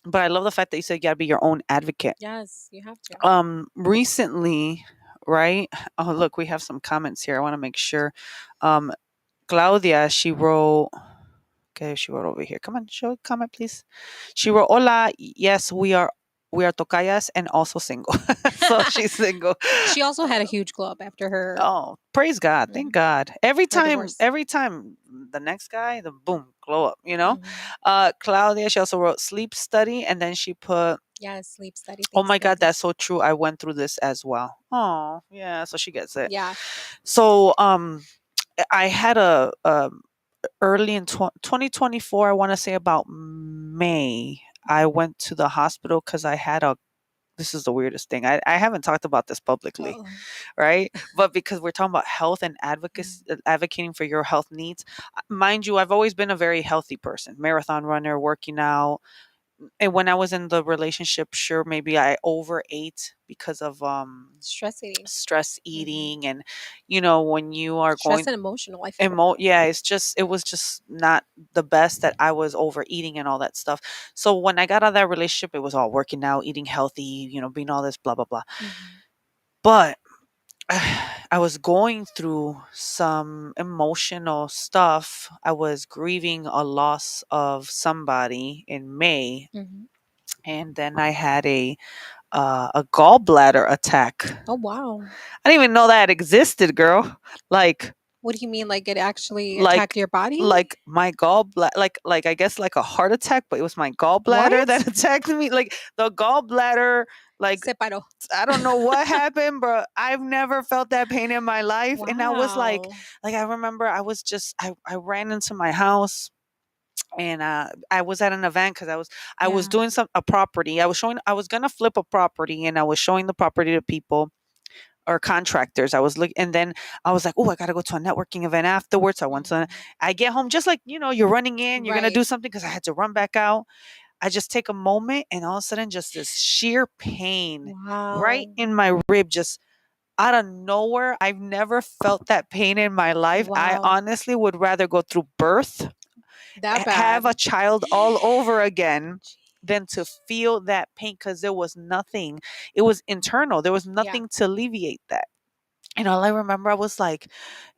But I love the fact that you said you gotta be your own advocate. Yes, you have to. Recently, right? Oh, look, we have some comments here. I want to make sure. um Claudia, she wrote. Okay, she wrote over here. Come on, show a comment, please. She wrote, "Hola, yes, we are tocayas and also single." So she's single. She also had a huge glow up after her Oh, praise God. Thank mhm, God. Every her time, divorce. every time the next guy, the boom, glow up. Mhm. Claudia, she also wrote sleep study, and then she put, Yes, sleep study. "Oh Thanks, my God, Claudia. that's so true. I went through this as well." Oh, yeah, so she gets it. Yeah. So I had a early in 2024, I want to say about May, I went to the hospital because I had a this is the weirdest thing. I haven't talked about this publicly, Oh. right? But because we're talking about health and advocacy, advocating for your health needs, mind you, I've always been a very healthy person, marathon runner, working out. And when I was in the relationship, sure, maybe I overate because of Stress eating. stress Hmm. eating. And when you are Stress going and emotional, I feel. yeah, it was just not the best that I was overeating and all that stuff. So when I got out of that relationship, it was all working out, eating healthy, being all this blah blah blah. Hmm. But I was going through some emotional stuff. I was grieving a loss of somebody in May, Hmm. and then I had a gallbladder attack. Oh wow. I didn't even know that existed, girl. Like, What do you mean? Like it actually attacked Like your body? like my gallbladder, like I guess like a heart attack, but it was my gallbladder What? that attacked me. Like the gallbladder, like Se paró. I don't know what happened, but I've never felt that pain in my life. And I was Wow. like I remember I was just I ran into my house, and I was at an event because I was Yeah. doing a property. I was gonna flip a property, and I was showing the property to people or contractors. I was looking, and then I was like, oh, I gotta go to a networking event afterwards. Mhm. I get home just like you're running in, you're gonna Right. do something because I had to run back out. I just take a moment, and all of a sudden, just this sheer pain right Wow. in my rib, just out of nowhere. I've never felt that pain in my life. I Wow. honestly would rather go through birth, That have a bad. child all over again than to Jeez. feel that pain, because there was nothing. It was internal. There was Yeah. nothing to alleviate that. And all I remember, I was like,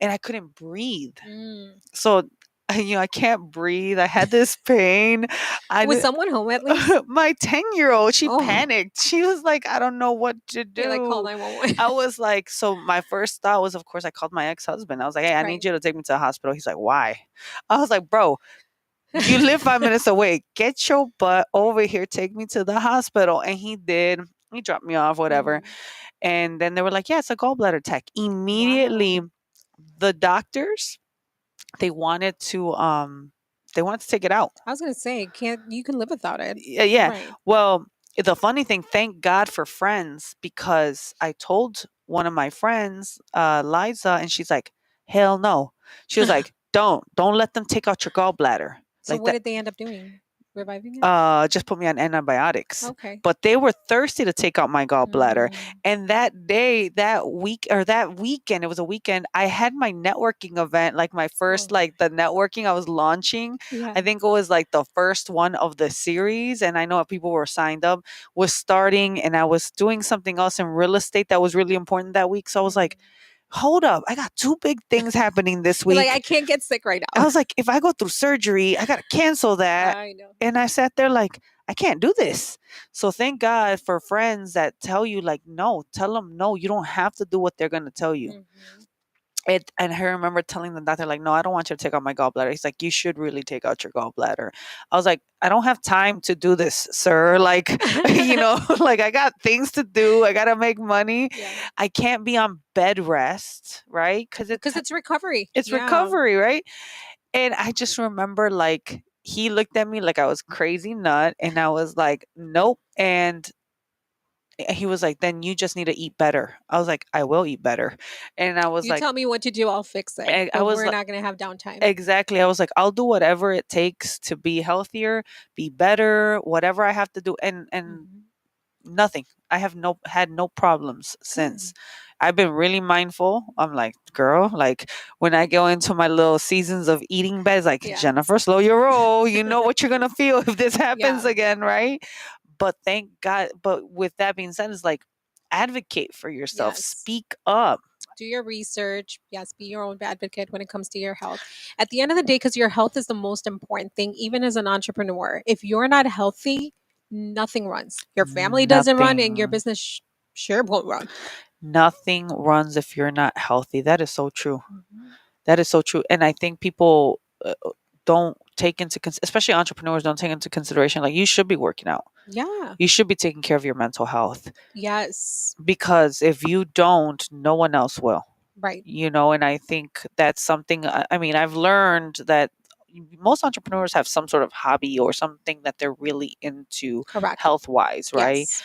and I couldn't breathe. Mm. So, I can't breathe. I had this pain. I Was did, someone home at least? my 10-year-old, she Oh, panicked. She was like, I don't know what to they like call do. 911. I was like, so my first thought was, of course, I called my ex-husband. I was like, hey, I need Right. you to take me to the hospital. He's like, why? I was like, bro, you live 5 minutes away. Get your butt over here. Take me to the hospital. And he did. He dropped me off, whatever. Mhm. And then they were like, yeah, it's a gallbladder attack. Immediately, Wow. the doctors, they wanted to take it out. I was gonna say, can't you can live without it. Yeah, yeah. Right. Well, the funny thing, thank God for friends, because I told one of my friends, Liza, and she's like, hell no. She was like, don't let them take out your gallbladder. So Like what that. did they end up doing? Reviving it? Just put me on antibiotics. Okay. But they were thirsty to take out my gallbladder. Mm. And that day, that week, or that weekend, it was a weekend, I had my networking event, like my first, Oh, like the networking I was launching. yeah. I think it was like the first one of the series. And I know people were signed up, was starting, and I was doing something else in real estate that was really important that week. So I was Mhm. like, hold up, I got two big things happening this You're like, I week. can't get sick right I now. was like, if I go through surgery, I gotta cancel that. I know. And I sat there like, I can't do this. So thank God for friends that tell you like, no, tell them no. You don't have to do what they're gonna tell you. Mhm. And I remember telling the doctor like, no, I don't want you to take out my gallbladder. He's like, you should really take out your gallbladder. I was like, I don't have time to do this, sir. Like, like I got things to do. I gotta make money. Yeah. I can't be on bed rest, right? Because Because it's recovery. it's Yeah. recovery, right? And I just remember like he looked at me like I was crazy nut, and I was like, nope. And he was like, then you just need to eat better. I was like, I will eat better. And I was You like, tell me what to do, I'll fix it. I But was we're like, not gonna have downtime. exactly. I was like, I'll do whatever it takes to be healthier, be better, whatever I have to do. And Mhm. nothing. I have had no problems since. Good. I've been really mindful. I'm like, girl, like when I go into my little seasons of eating beds, like Yeah. Jennifer, slow your roll. You know what you're gonna feel if this happens Yeah. again, right? But thank God. But with that being said, it's like advocate for yourself. Yes. Speak up. Do your research. Yes, be your own advocate when it comes to your health. At the end of the day, because your health is the most important thing, even as an entrepreneur. If you're not healthy, nothing runs. Your family doesn't run, and your Nothing. business sure won't run. Nothing runs if you're not healthy. That is so true. Mhm. That is so true. And I think people don't take into especially entrepreneurs don't take into consideration like you should be working out. Yeah. You should be taking care of your mental health, Yes. because if you don't, no one else will. Right. And I think that's something, I mean, I've learned that most entrepreneurs have some sort of hobby or something that they're really into Correct. health wise, right? Yes.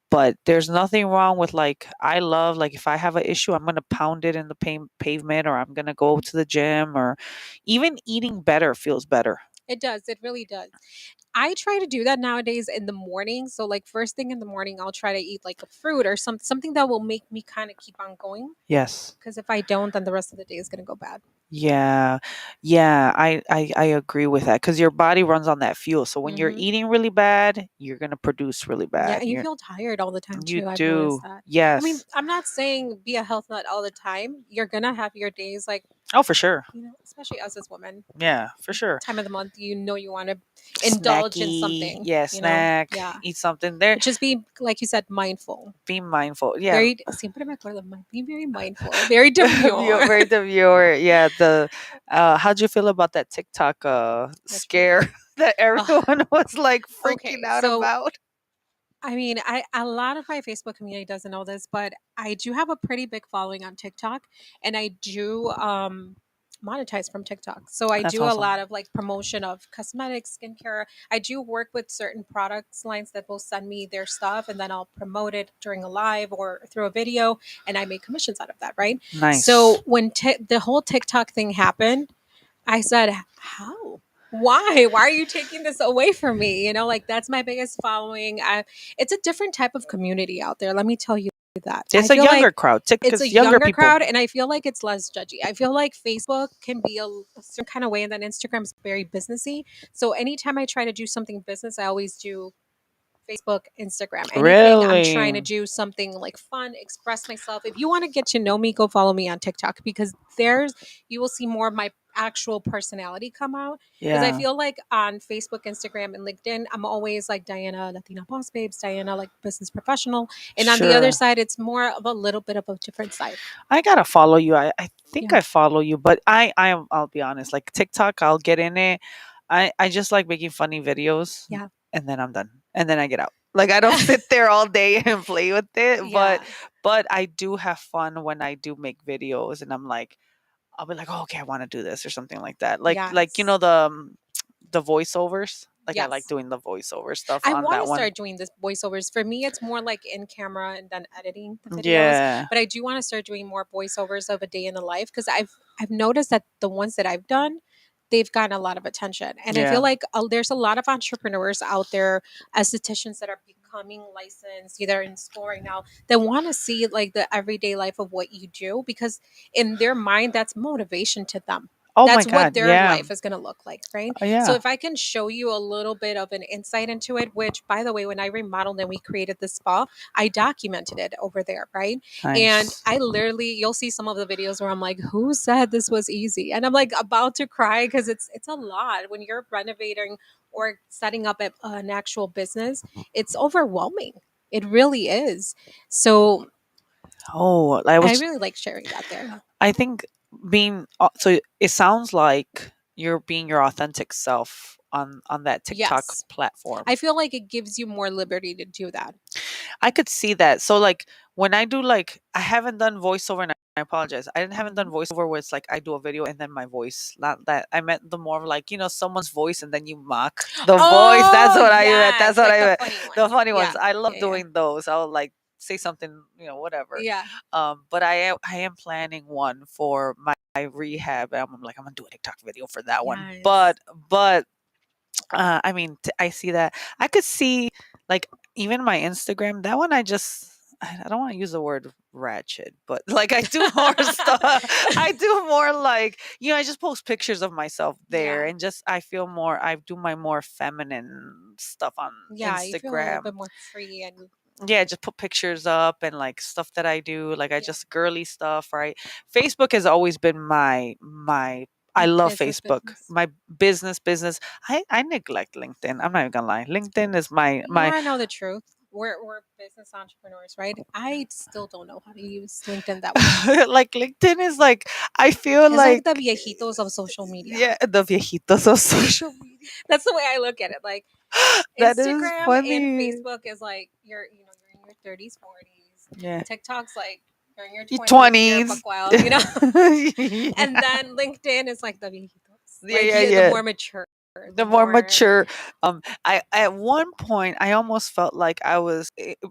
But there's nothing wrong with like I love like if I have an issue, I'm gonna pound it in the pavement, or I'm gonna go to the gym, or even eating better feels better. It does. It really does. I try to do that nowadays in the morning. So like first thing in the morning, I'll try to eat like a fruit or something that will make me kind of keep on going. Yes. Because if I don't, then the rest of the day is gonna go bad. Yeah. Yeah, I agree with that because your body runs on that fuel. So when you're Hmm. eating really bad, you're gonna produce really Yeah, bad. and you feel tired all the time You too. I've noticed do. that. I mean, Yes. I'm not saying be a health nut all the time. You're gonna have your days like, Oh, for sure. especially us as women. Yeah, for sure. Time of the month, you want to indulge in Snacky. something, Yeah, snack. Yeah. Eat something there. But just be, like you said, mindful. Be mindful. Yeah. Very, siempre me acuerdo, be very mindful, very You're demure. very demure. Yeah, the how'd you feel about that TikTok Which one? scare that Ugh. everyone was like freaking Okay, out so about? I mean, a lot of my Facebook community doesn't know this, but I do have a pretty big following on TikTok, and I do monetize from TikTok. So I That's do a awesome. lot of like promotion of cosmetics, skincare. I do work with certain products lines that will send me their stuff, and then I'll promote it during a live or through a video, and I make commissions out of that, right? Nice. So when the whole TikTok thing happened, I said, "How? Why? Why are you taking this away from me?" Like that's my biggest following. It's a different type of community out there. Let me tell you that. I It's a feel younger like crowd. it's a Because younger younger people. crowd, and I feel like it's less judgy. I feel like Facebook can be a certain kind of way, and then Instagram's very businessy. So anytime I try to do something business, I always do Facebook, Instagram, anything. I'm trying Really? to do something like fun, express myself. If you want to get to know me, go follow me on TikTok because there's you will see more of my actual personality come out. Because I Yeah. feel like on Facebook, Instagram, and LinkedIn, I'm always like Diana, Latina Boss Babes, Diana, like business professional. And on the other Sure. side, it's more of a little bit of a different side. I gotta follow you. I think Yeah. I follow you, but I'll be honest. Like TikTok, I'll get in it. I just like making funny videos, Yeah. and then I'm done, and then I get out. Like I don't sit there all day and play with it, but Yeah. I do have fun when I do make videos, and I'm like, I'll be like, oh, okay, I want to do this or something like that. Like Yes. the voiceovers. Like I like Yes. doing the voiceover stuff I on want that to one. start doing this voiceovers. For me, it's more like in camera and then editing the videos. Yeah, But I do want to start doing more voiceovers of a day in the life because I've noticed that the ones that I've done, they've gotten a lot of attention. And I yeah. feel like there's a lot of entrepreneurs out there, estheticians that are becoming licensed, either in school right now, that want to see like the everyday life of what you do because in their mind, that's motivation to them. Oh my That's what God, their yeah, life is going to look like, right? So yeah. if I can show you a little bit of an insight into it, which by the way, when I remodeled and we created the spa, I documented it over there, right? And Nice. I literally, you'll see some of the videos where I'm like, who said this was easy? And I'm like about to cry because it's a lot when you're renovating or setting up an actual business. It's overwhelming. It really is. So Oh, I really like sharing that there. I think so it sounds like you're being your authentic self on that TikTok Yes. platform. I feel like it gives you more liberty to do that. I could see that. So like when I do like I haven't done voiceover and I apologize. I haven't done Mhm. voiceover where it's like I do a video and then my voice. Not that I meant the more of like, someone's voice and then you mock the voice. That's Oh, what I meant. That's yes, what like I the meant. funny The ones. funny Yeah. ones. I love Yeah, yeah. doing those. I'll like say something, whatever. Yeah. But I am planning one for my rehab. And I'm like I'm gonna do a TikTok video for that one. Yes. But I mean, I see that. I could see, like, even my Instagram. That one, I don't want to use the word ratchet, but like, I do more stuff. I do more like, I just post pictures of myself there, Yeah. and just I feel more. I do my more feminine stuff on Yeah, you feel a little Instagram. bit more free and Yeah, just put pictures up and like stuff that I do. Like I yeah. just girly stuff, right? Facebook has always been my I Your love business Facebook. business. My business. I neglect LinkedIn. I'm not even gonna lie. LinkedIn is You my want to know the truth? We're business entrepreneurs, right? I still don't know how to use LinkedIn that well. like LinkedIn is like I feel It's like like the viejitos of social media. yeah, the viejitos of social media. That's the way I look at it. Like That is Instagram and funny. Facebook is like you're in your 30s, 40s. Yeah. TikTok's like you're in your Your 20s, you're 20s. buckwild. And Yeah. then LinkedIn is like the viejitos, Yeah, like yeah, the yeah. more mature. the The more more. mature. I at one point I almost felt like I was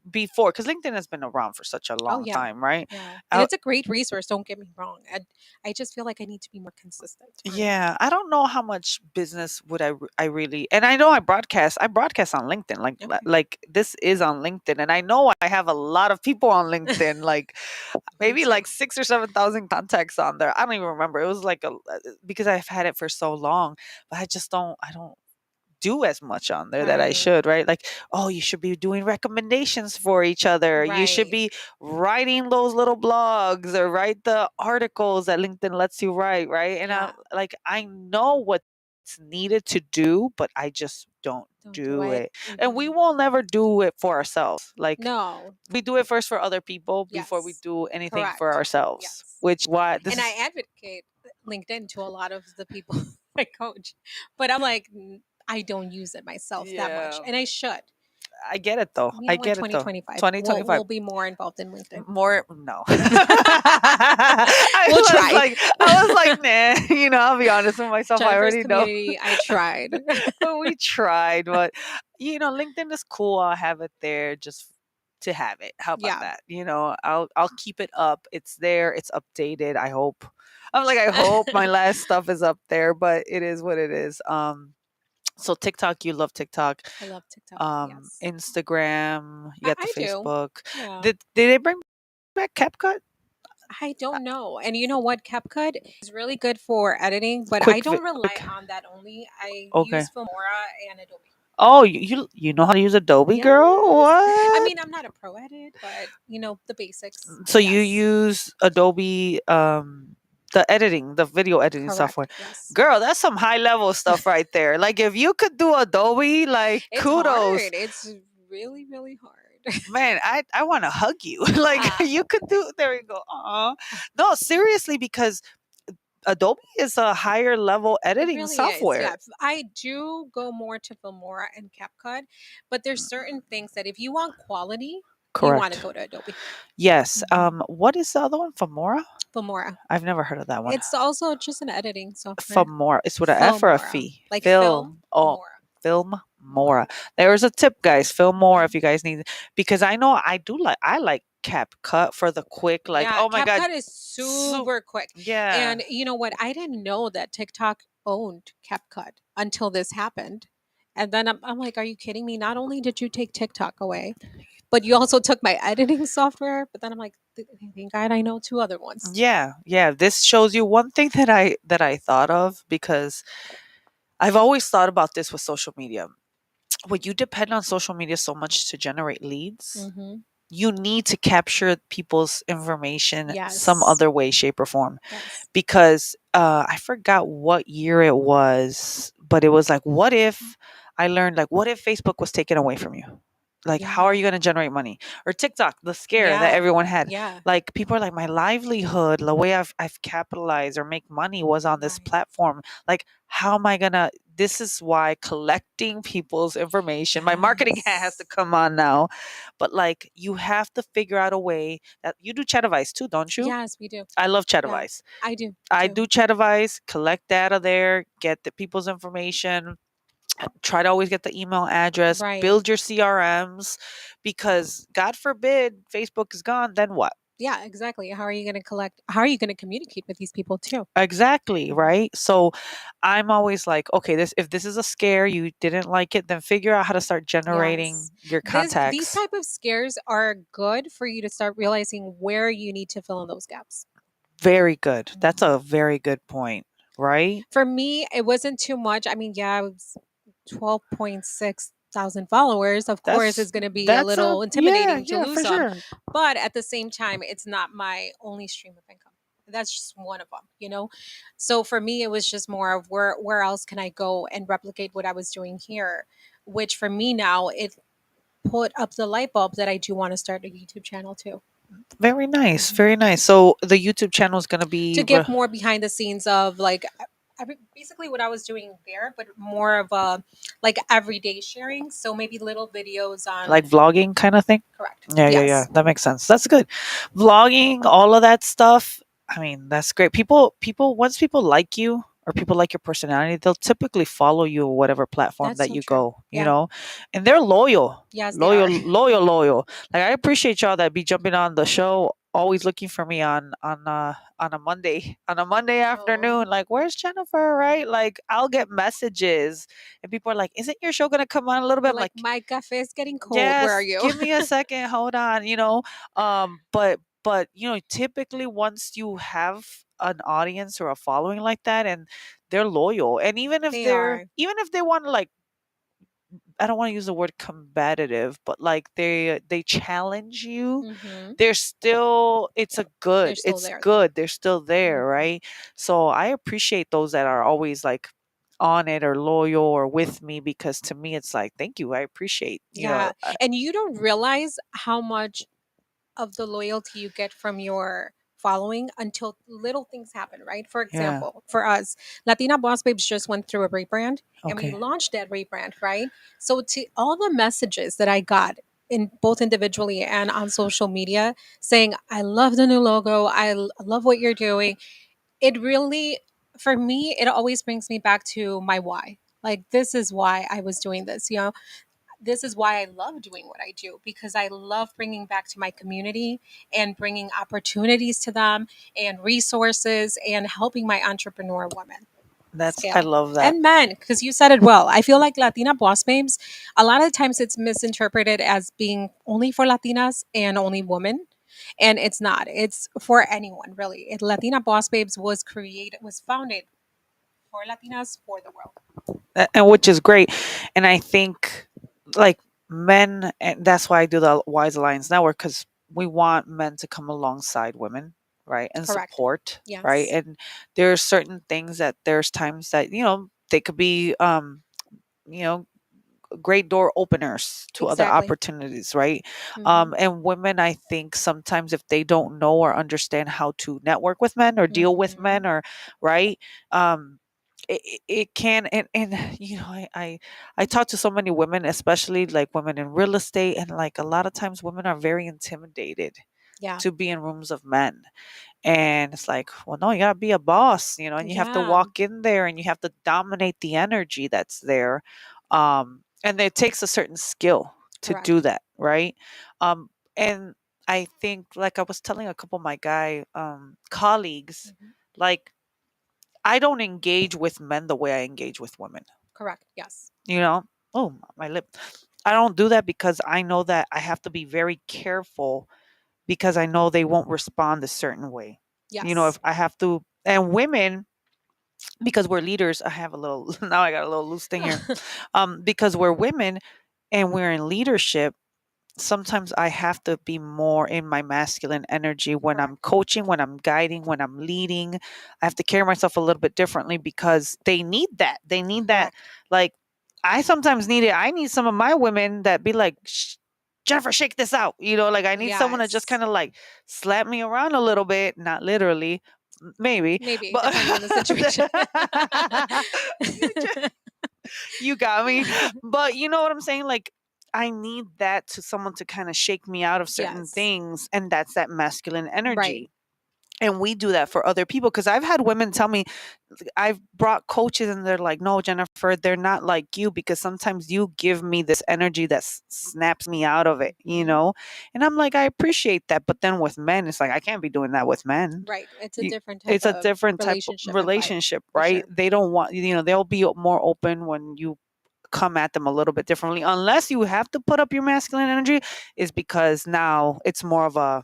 before, because LinkedIn has been around for such a Oh long yeah, time, right? yeah, and I, it's a great resource. Don't get me wrong. I just feel like I need to be more consistent on it. yeah, I don't know how much business would I really, and I know I broadcast on LinkedIn, Okay. like this is on LinkedIn, and I know I have a lot of people on LinkedIn, like Me maybe too. like 6 or 7 thousand contacts on there. I don't even remember. It was like because I've had it for so long, but I don't do as much on there that I Right. should, right? Like, oh, you should be doing recommendations for each other. You should Right. be writing those little blogs or write the articles that LinkedIn lets you write, right? And Yeah. I know what's needed to do, but I just don't Don't do do it. it. And we Hmm. will never do it for ourselves. Like No. we do it first for other people before we Yes. do anything for Correct. ourselves, Yes. which why this And I is advocate LinkedIn to a lot of the people I coach, but I'm like, I don't use it myself that much, yeah. and I should. I get it though. You I know what? get it though. 2025. We'll 2025. we'll be more involved in LinkedIn. More no. I We'll was try. like I was like, nah, I'll be honest with myself. I Jennifer's already know. community. I tried. But we tried, but LinkedIn is cool. I'll have it there just to have it. How about Yeah. that? I'll keep it up. It's there, it's updated, I hope. I'm like, I hope my last stuff is up there, but it is what it is. So TikTok, you love TikTok. I love TikTok. Yes, Instagram, you got the I do. Facebook. Yeah. Did they bring back CapCut? I don't know. And you know what? CapCut is really good for editing, but I don't rely Quick. on that only. I Okay. use Filmora and Adobe. Oh, you know how to use Adobe, girl? Yes. I What? mean, I'm not a pro at it, but the basics. So you Yes. use Adobe, the video editing software. Correct. Yes. Girl, that's some high level stuff right there. Like if you could do Adobe, like It's kudos. hard. It's really, really hard. Man, I want to hug you. Like Ah, you could do. There you go. No, seriously, because Adobe is a higher level it editing really is. software. Yeah. I do go more to Filmora and CapCut, but there's certain things that if you want quality, you want to Correct. go to Adobe. Yes. Hmm. What is the other one? Famora? Filmora. I've never heard of that one. It's also just an editing software. Famora. It's with a F or a Filmora. fee? Like film, Film. Oh, Mora. Film Mhm. Mora. There's a tip, guys. Film more if Mhm. you guys need, because I know I like Cap Cut for the quick. Like, Yeah, oh my god, CapCut is so super quick. yeah. And you know what? I didn't know that TikTok owned CapCut until this happened. And then I'm like, are you kidding me? Not only did you take TikTok away, but you also took my editing software. But then I'm like, thank God I know two other ones. Yeah, yeah. This shows you one thing that I thought of, because I've always thought about this with social media. When you depend on social media so much to generate leads, Mm-hmm. you need to capture people's information some Yes. other way, shape, or form. Yes. Because I forgot what year it was, but it was like, what if I learned, like, what if Facebook was taken away from you? Like, how are Yeah. you going to generate money? Or TikTok, the scare that Yeah. everyone had. Yeah. Like, people are like, my livelihood, the way I've capitalized or make money was on this Right. platform. Like, how am I going to? This is why collecting people's information, my marketing hat has to Yes. come on now. But like, you have to figure out a way that you do chat advice too, don't you? Yes, we do. I love chat Yeah, advice. I do I too. do chat advice, collect data there, get the people's information, try to always get the email address, Right. build your CRMs, because God forbid Facebook is gone, then what? Yeah, exactly. How are you going to collect? How are you going to communicate with these people too? Exactly, Mhm. right? So I'm always like, okay, this if this is a scare, you didn't like it, then figure out how to start generating Yes. your These contacts. type of scares are good for you to start realizing where you need to fill in those gaps. Very good. That's Mhm. a very good point, right? For me, it wasn't too much. I mean, yeah, it was 12.6 thousand followers. Of course, That's it's going to be a that's a little yeah, intimidating to yeah, lose for them. sure. But at the same time, it's not my only stream of income. That's just one of them. So for me, it was just more of where else can I go and replicate what I was doing here, which for me now it put up the light bulb that I do want to start a YouTube channel too. Very nice, Mhm. very nice. So the YouTube channel is gonna be To give more behind the scenes of like basically what I was doing there, but more of a like everyday sharing. So maybe little videos on. like vlogging kind of thing. Correct. Yeah, yeah, yeah. Yes. That makes sense. That's good. Vlogging, all of that stuff. I mean, that's great. People, once people like you, or people like your personality, they'll typically follow you whatever platform That's that so you true. go, Yeah. and they're loyal, Yes, they loyal, are. loyal, loyal. Like I appreciate y'all that be jumping on the show, always looking for me on a Monday Oh, afternoon. Like, where's Jennifer? Right? Like, I'll get messages, and people are like, "Isn't your show gonna come on a little bit?" you're I'm like, like, my cafe is getting cold. Where are yes, you? give me a second, hold on, but typically once you have an audience or a following like that, and they're loyal, and They are. even if they want to, like, I don't want to use the word combative, but like they challenge you, Mm-hmm. they're still, They're still it's there, though. good, they're still there, Hmm. right? So I appreciate those that are always like on it or loyal or with me, because to me it's like, thank you, I appreciate, Yeah. And you don't realize how much of the loyalty you get from your following until little things happen, right? For yeah, example, for us, Latina Boss Babes just went through a rebrand and we okay. launched that rebrand, right? So to all the messages that I got in both individually and on social media saying, I love the new logo, love what you're doing. It really, for me, it always brings me back to my why. Like, this is why I was doing this, this is why I love doing what I do, because I love bringing back to my community and bringing opportunities to them and resources and helping my entrepreneur women I scale. love that. And men, because you said it well. I feel like Latina Boss Babes, a lot of times it's misinterpreted as being only for Latinas and only women. And it's not. It's for anyone, really. Latina Boss Babes was founded for Latinas for the world. And which is great, and I think, like, men, and that's why I do the Wise Alliance Network, because we want men to come alongside women, right, and Correct. support, right, Yes. and there's certain things that there's times that they could be you know great door openers to other Exactly. opportunities, right? Hmm. And women, I think sometimes if they don't know or understand how to network with men or deal with Hmm. men, or right, um, it can, and I talk to so many women, especially like women in real estate, and like a lot of times women are very intimidated Yeah. to be in rooms of men, and it's like, well, no, you gotta be a boss, and you have to Yeah. walk in there and you have to dominate the energy that's there. And it takes a certain skill to do Correct. that, right? And I think, like I was telling a couple of my guy colleagues, Hmm. like, I don't engage with men the way I engage with women, Correct. Yes. you know? Oh, my lip. I don't do that because I know that I have to be very careful, because I know they won't respond a certain way. If Yes. I have to, and women, because we're leaders, I have a little, now I got a little loose thing here. Because we're women and we're in leadership, sometimes I have to be more in my masculine energy when I'm Correct. coaching, when I'm guiding, when I'm leading. I have to carry myself a little bit differently because they need that. They need that. Correct. Like, I sometimes need it. I need some of my women that be like, Jennifer, shake this out. Like, I need someone to just Yes. kind of like slap me around a little bit, not literally, maybe, Maybe but depending on the situation. you you got me. But you know what I'm saying? Like, I need that, to someone to kind of shake me out of certain Yes. things. And that's that masculine Right. energy. And we do that for other people. Cause I've had women tell me, I've brought coaches and they're like, no, Jennifer, they're not like you, because sometimes you give me this energy that snaps me out of it. Hmm. And I'm like, I appreciate that. But then with men, it's like, I can't be doing that with men. Right. It's a You, different type it's a of different type of relationship and vibe, relationship, for right? sure. They don't want, they'll be more open when you come at them a little bit differently, unless you have to put up your masculine energy, is because now it's more of a,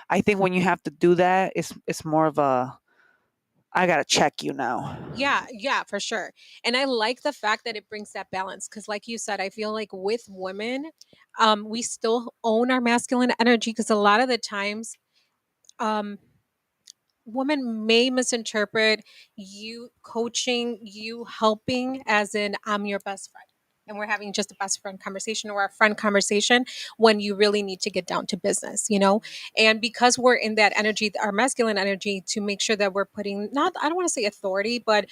I think when you have to do that, it's more of a, I gotta check you now. Yeah, yeah, for sure. And I like the fact that it brings that balance because, like you said, I feel like with women, we still own our masculine energy because a lot of the times, um, women may misinterpret you coaching, you helping as in I'm your best friend. And we're having just a best friend conversation or a friend conversation when you really need to get down to business. And because we're in that energy, our masculine energy, to make sure that we're putting not, I don't want to say authority, but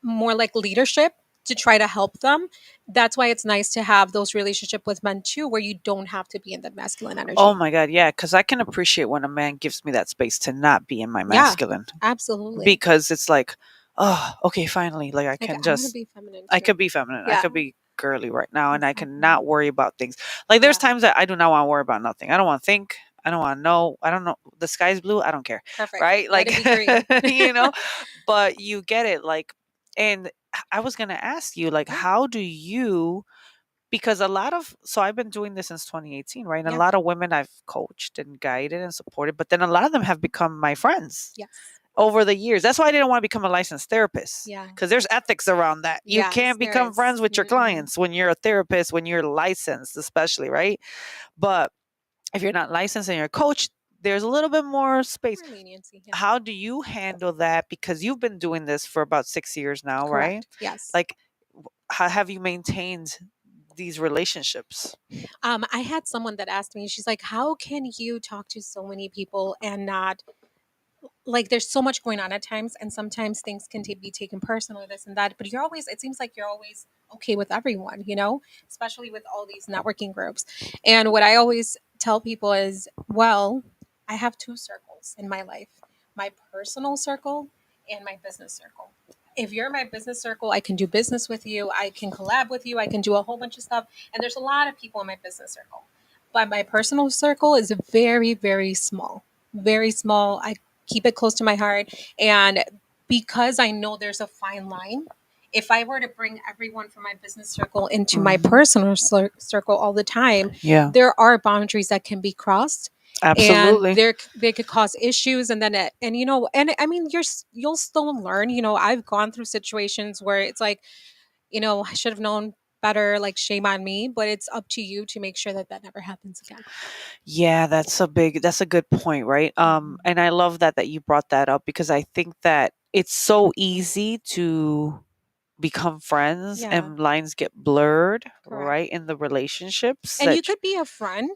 more like leadership to try to help them. That's why it's nice to have those relationship with men too, where you don't have to be in that masculine Oh energy. my god, yeah, because I can appreciate when a man gives me that space to not be in my Yeah, masculine, absolutely. because it's like, oh, okay, finally, like I Like can I want to just, be feminine I too. could be feminine. I Yeah, could be girly right now, and I cannot exactly. worry about things. Like there's Yeah, times that I do not want to worry about nothing. I don't want to think. I don't want to know. I don't know. The sky's blue. I don't care. perfect. Right? Let it Like, be green. you know, but you get it. Like, and I was going to ask you, like, Yeah, how do you, because a lot of, so I've been doing this since 2018, right? And a yeah, lot of women I've coached and guided and supported, but then a lot of them have become my friends yes, over the years. That's why I didn't want to become a licensed therapist, yeah, because there's ethics around that. You yes. can't There become is. friends with your Mm-mm. clients when you're a therapist, when you're licensed, especially, right? But if you're not licensed and you're a coach, there's a little bit more space. More leniency. Yeah, How do you handle that? Because you've been doing this for about 6 years now, right? correct. Yes. Like, how have you maintained these relationships? I had someone that asked me. She's like, "How can you talk to so many people and not like there's so much going on at times and sometimes things can be taken personally this and that but you're always it seems like you're always okay with everyone, especially with all these networking groups." And what I always tell people is, well, I have two circles in my life: my personal circle and my business circle. If you're in my business circle, I can do business with you, I can collab with you, I can do a whole bunch of stuff, and there's a lot of people in my business circle. But my personal circle is very, very small, very small. I keep it close to my heart. And because I know there's a fine line, if I were to bring everyone from my business circle into my Mhm. personal circle all the time, Yeah, there are boundaries that can be crossed. And absolutely. they could cause issues, and then and and I mean you'll still learn. I've gone through situations where it's like, I should have known better, like shame on me, but it's up to you to make sure that that never happens again. Yeah, that's a good point, right? Mhm. And I love that you brought that up, because I think that it's so easy to become friends Yeah, and lines get blurred, correct. right, in the relationships And you that could be a friend,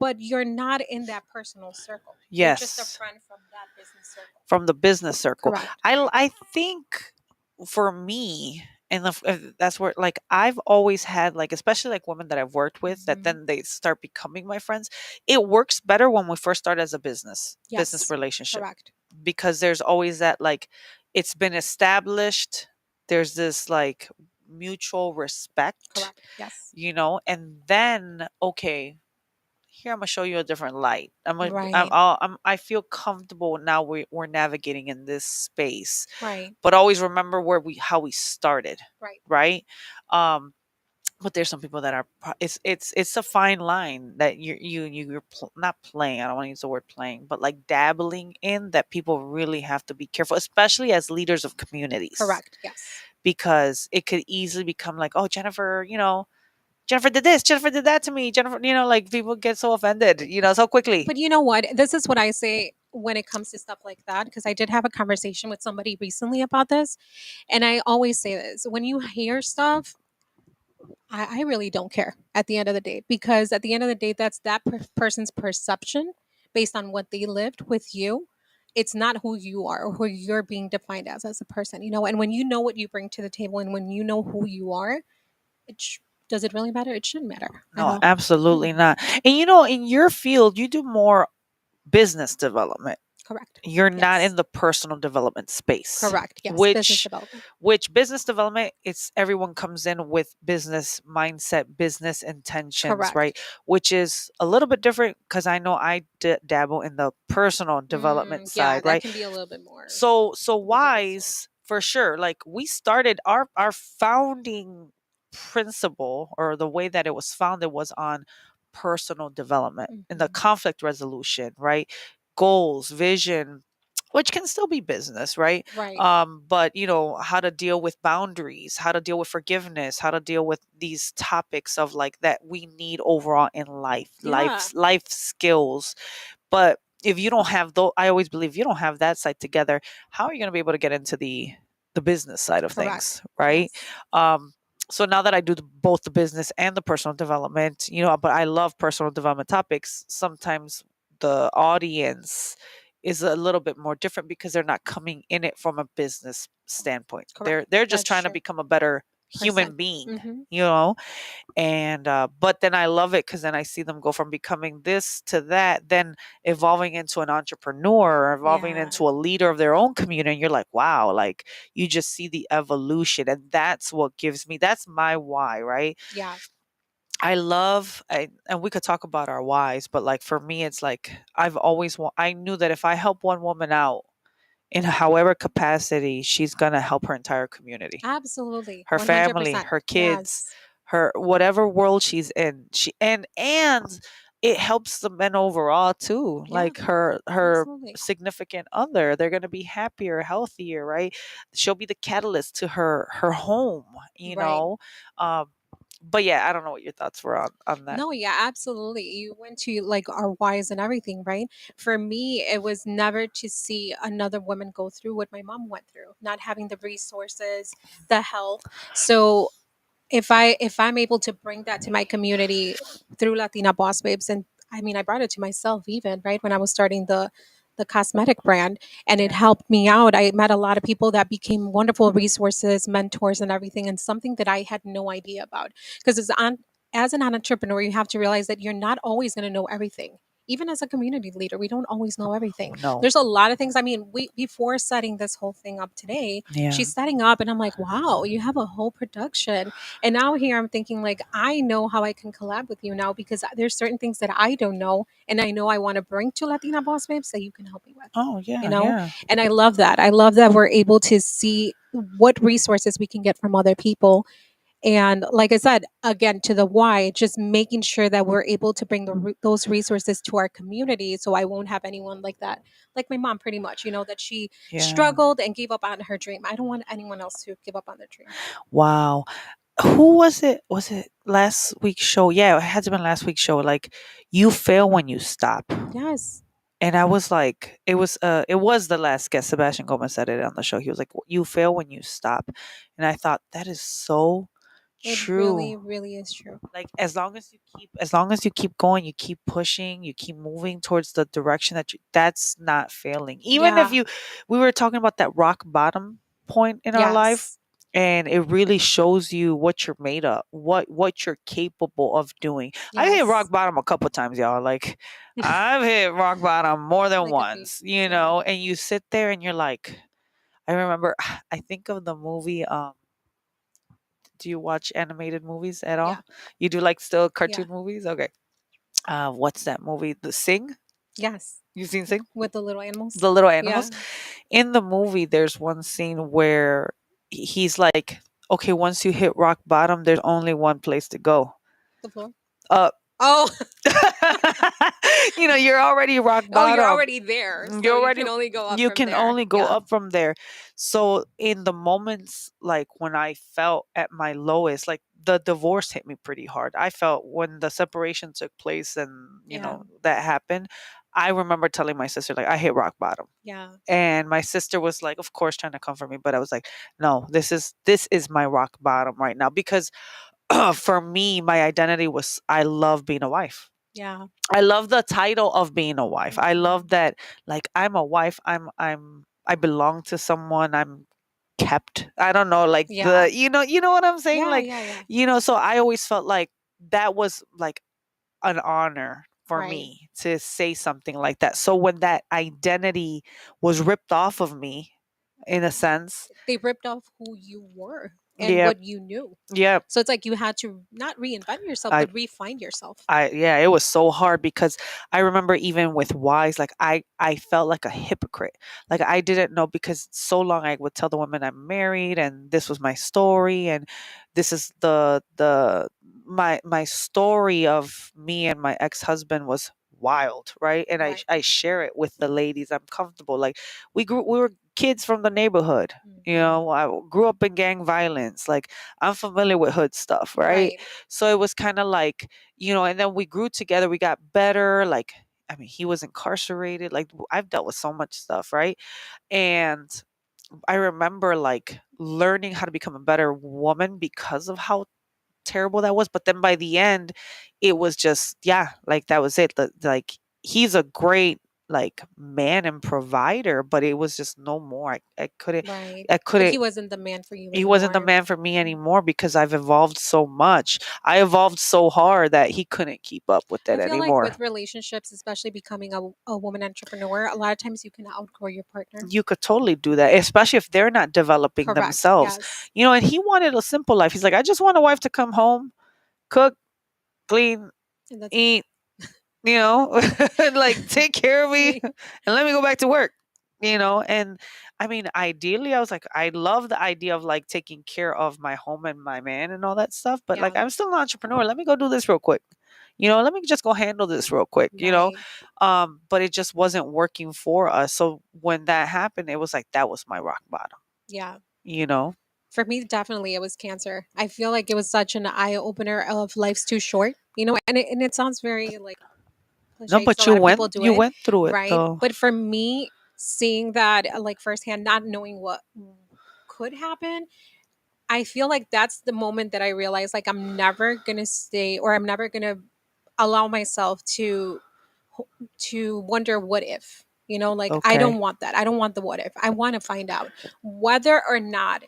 but you're not in that personal circle. You're just a yes, friend from that business circle. from the business circle. Correct. I think for me, and that's where, like, I've always had, like, especially like women that I've worked with that Hmm. then they start becoming my friends. It works better when we first start as a business Yes. relationship, Correct. because there's always that, like, it's been established. There's this, like, mutual respect, Correct. Yes. and then, okay, here I'm gonna show you a different light. Right. I feel comfortable now. We're navigating in this space, Right. but always remember how we started, Right. right? Um, but there's some people that are it's a fine line that you're not playing. I don't want to use the word playing, but like dabbling in, that people really have to be careful, especially as leaders of communities, Correct. Yes. because it could easily become like, oh, Jennifer, Jennifer did this, Jennifer did that to me, Jennifer, like people get so offended, so quickly. But you know what? This is what I say when it comes to stuff like that, because I did have a conversation with somebody recently about this. And I always say this: when you hear stuff, I really don't care at the end of the day, because at the end of the day, that's that person's perception based on what they lived with you. It's not who you are or who you're being defined as a person, And when you know what you bring to the table and when you know who you are, does it really matter? It shouldn't matter at No, all. absolutely Mm, not. And in your field, you do more business development. correct. You're not Yes. in the personal development space, Correct. Yes. Business which development. business development, it's everyone comes in with business mindset, business intentions, right? Correct. Which is a little bit different, because I know I dabble in the personal development Yeah, side, that right? can be a little bit more So rigorous. wise for sure. Like, we started our founding principle, or the way that it was founded, was on personal development and the Hmm. conflict resolution, right? Goals, vision, which can still be business, right? Right. But how to deal with boundaries, how to deal with forgiveness, how to deal with these topics of, like, that we need overall in life, Yeah. life skills. But if you don't have though, I always believe, if you don't have that side together, how are you going to be able to get into the business side of things, Correct. right? Yes. um so now that I do both the business and the personal development, but I love personal development topics, sometimes the audience is a little bit more different, because they're not coming in it from a business standpoint. they're Correct. they're just That's trying to true. become a better human Person. being, Mm-hmm. you know. And but then I love it because then I see them go from becoming this to that, then evolving into an entrepreneur, evolving Yeah. into a leader of their own community, and you're like, wow, like you just see the evolution, and that's what gives me, that's my why, right? Yeah. And we could talk about our whys, but like for me, it's like I knew that if I help one woman out in however capacity, she's gonna help her entire community, Absolutely. her family, 100%. her kids, Yes. her whatever world she's in. And it helps the men overall too. Yeah. Like her Absolutely. significant other, they're gonna be happier, healthier, right? She'll be the catalyst to her home, you Right. know. Um, but yeah, I don't know what your thoughts were on that. No, yeah, absolutely. You went to like our whys and everything, right? For me, it was never to see another woman go through what my mom went through, not having the resources, the health. So if I'm able to bring that to my community through Latina Boss Babes, and I mean I brought it to myself even right when I was starting the cosmetic brand, and it Yeah. helped me out. I met a lot of people that became wonderful resources, mentors, and everything, and something that I had no idea about. Because as an entrepreneur, you have to realize that you're not always going to know everything. Even as a community leader, we don't always know everything. No. There's a lot of things. I mean, we before setting this whole thing up today, Yeah. she's setting up, and I'm like, wow, you have a whole production. And now here I'm thinking like I know how I can collab with you now because there's certain things that I don't know and I know I want to bring to Latina Boss Babes that you can help me with. Oh You yeah, know? yeah. And I love that. I love that we're able to see what resources we can get from other people. And like I said, again, to the why, just making sure that we're able to bring those resources to our community so I won't have anyone like that, like my mom, pretty much, that she Yeah. struggled and gave up on her dream. I don't want anyone else to give up on their dream. Wow. Who was it? Was it last week's show? Yeah, it had to been last week's show. Like, you fail when you stop. Yes, And I was like, it was the last guest. Sebastian Gomez said it on the show. He was like, you fail when you stop. And I thought that is so it true. really, really is true. Like as long as you keep going, you keep pushing, you keep moving towards the direction that's not failing. Even if Yeah. you We were talking about that rock bottom point in our life, Yes. and it really shows you what you're made of, what you're capable of doing. I hit rock Yes. bottom a couple times, y'all. Like, I've hit rock bottom more than Like a few once, times. Yeah. and you sit there and you're like, I remember I think of the movie, do you watch animated movies at Yeah. all? You do, like, still Yeah. cartoon movies? Okay. What's that movie? The Sing? Yes. You seen Sing? With the little animals. The little Yeah. animals. In the movie, there's one scene where he's like, "Okay, once you hit rock bottom, there's only one place to go. The floor. Up." Oh. You're already rock Oh, you're bottom. already there, so You're you already can only go up You from can there. only go Yeah. up from there. So in the moments like when I felt at my lowest, like the divorce hit me pretty hard. I felt when the separation took place and Yeah. that happened. I remember telling my sister, like, I hit rock bottom. Yeah. And my sister was like, of course, trying to comfort me, but I was like, no, this is my rock bottom right now, because for me, my identity was, I love being a wife. Yeah. I love the title of being a wife. I love Mhm. that, like, I'm a wife. I belong to someone. I'm kept. I don't know, like, Yeah. you know what I'm saying? Yeah. Like, Yeah. Yeah. so I always felt like that was like an honor for Right. me to say something like that. So when that identity was ripped off of me, in a sense, They ripped off who you were and yep, what you knew. yep. So it's like you had to not reinvent yourself, I but refine yourself. Yeah, it was so hard because I remember even with Wise, like, I felt like a hypocrite. Like, I didn't know, because so long I would tell the women I'm married and this was my story, and this is the my story of me and my ex-husband was wild, right? And Right. I share it with the ladies. I'm comfortable. Like, we were kids from the neighborhood. Mhm. I grew up in gang violence. Like, I'm familiar with hood stuff, right? Right. So it was kind of like, and then we grew together, we got better. Like, I mean, he was incarcerated. Like, I've dealt with so much stuff, right? And I remember, like, learning how to become a better woman because of how terrible that was. But then by the end, it was just, yeah, like, that was it. Like, he's a great like man and provider, but it was just no more. I couldn't Right. I Like he couldn't wasn't the man for you he wasn't the anymore. man for me anymore because I've evolved so much. I evolved so hard that he couldn't keep up with I it feel like with anymore. relationships, especially becoming a woman entrepreneur, a lot of times you can outgrow your partner. You could totally do that, especially if they're not developing Correct. themselves. Yes. And he wanted a simple life. He's like, I just want a wife to come home, cook, clean, And that's it. eat, and like take care of me Same. and let me go back to work. And I mean, ideally, I was like, I love the idea of like taking care of my home and my man and all that stuff, but like, Yeah. I'm still an entrepreneur. Let me go do this real quick. Let me just go handle this real quick. Right. But it just wasn't working for us. So when that happened, it was like that was my rock bottom, Yeah. you know? For me, definitely, it was cancer. I feel like it was such an eye opener of life's too short, and it sounds very like No, cliche because a but lot of people do you it, went through it right? though. But for me, seeing that like firsthand, not knowing what could happen, I feel like that's the moment that I realized like I'm never gonna stay or I'm never gonna allow myself to wonder what if. Like I don't Okay. want that. I don't want the what if. I want to find out whether or not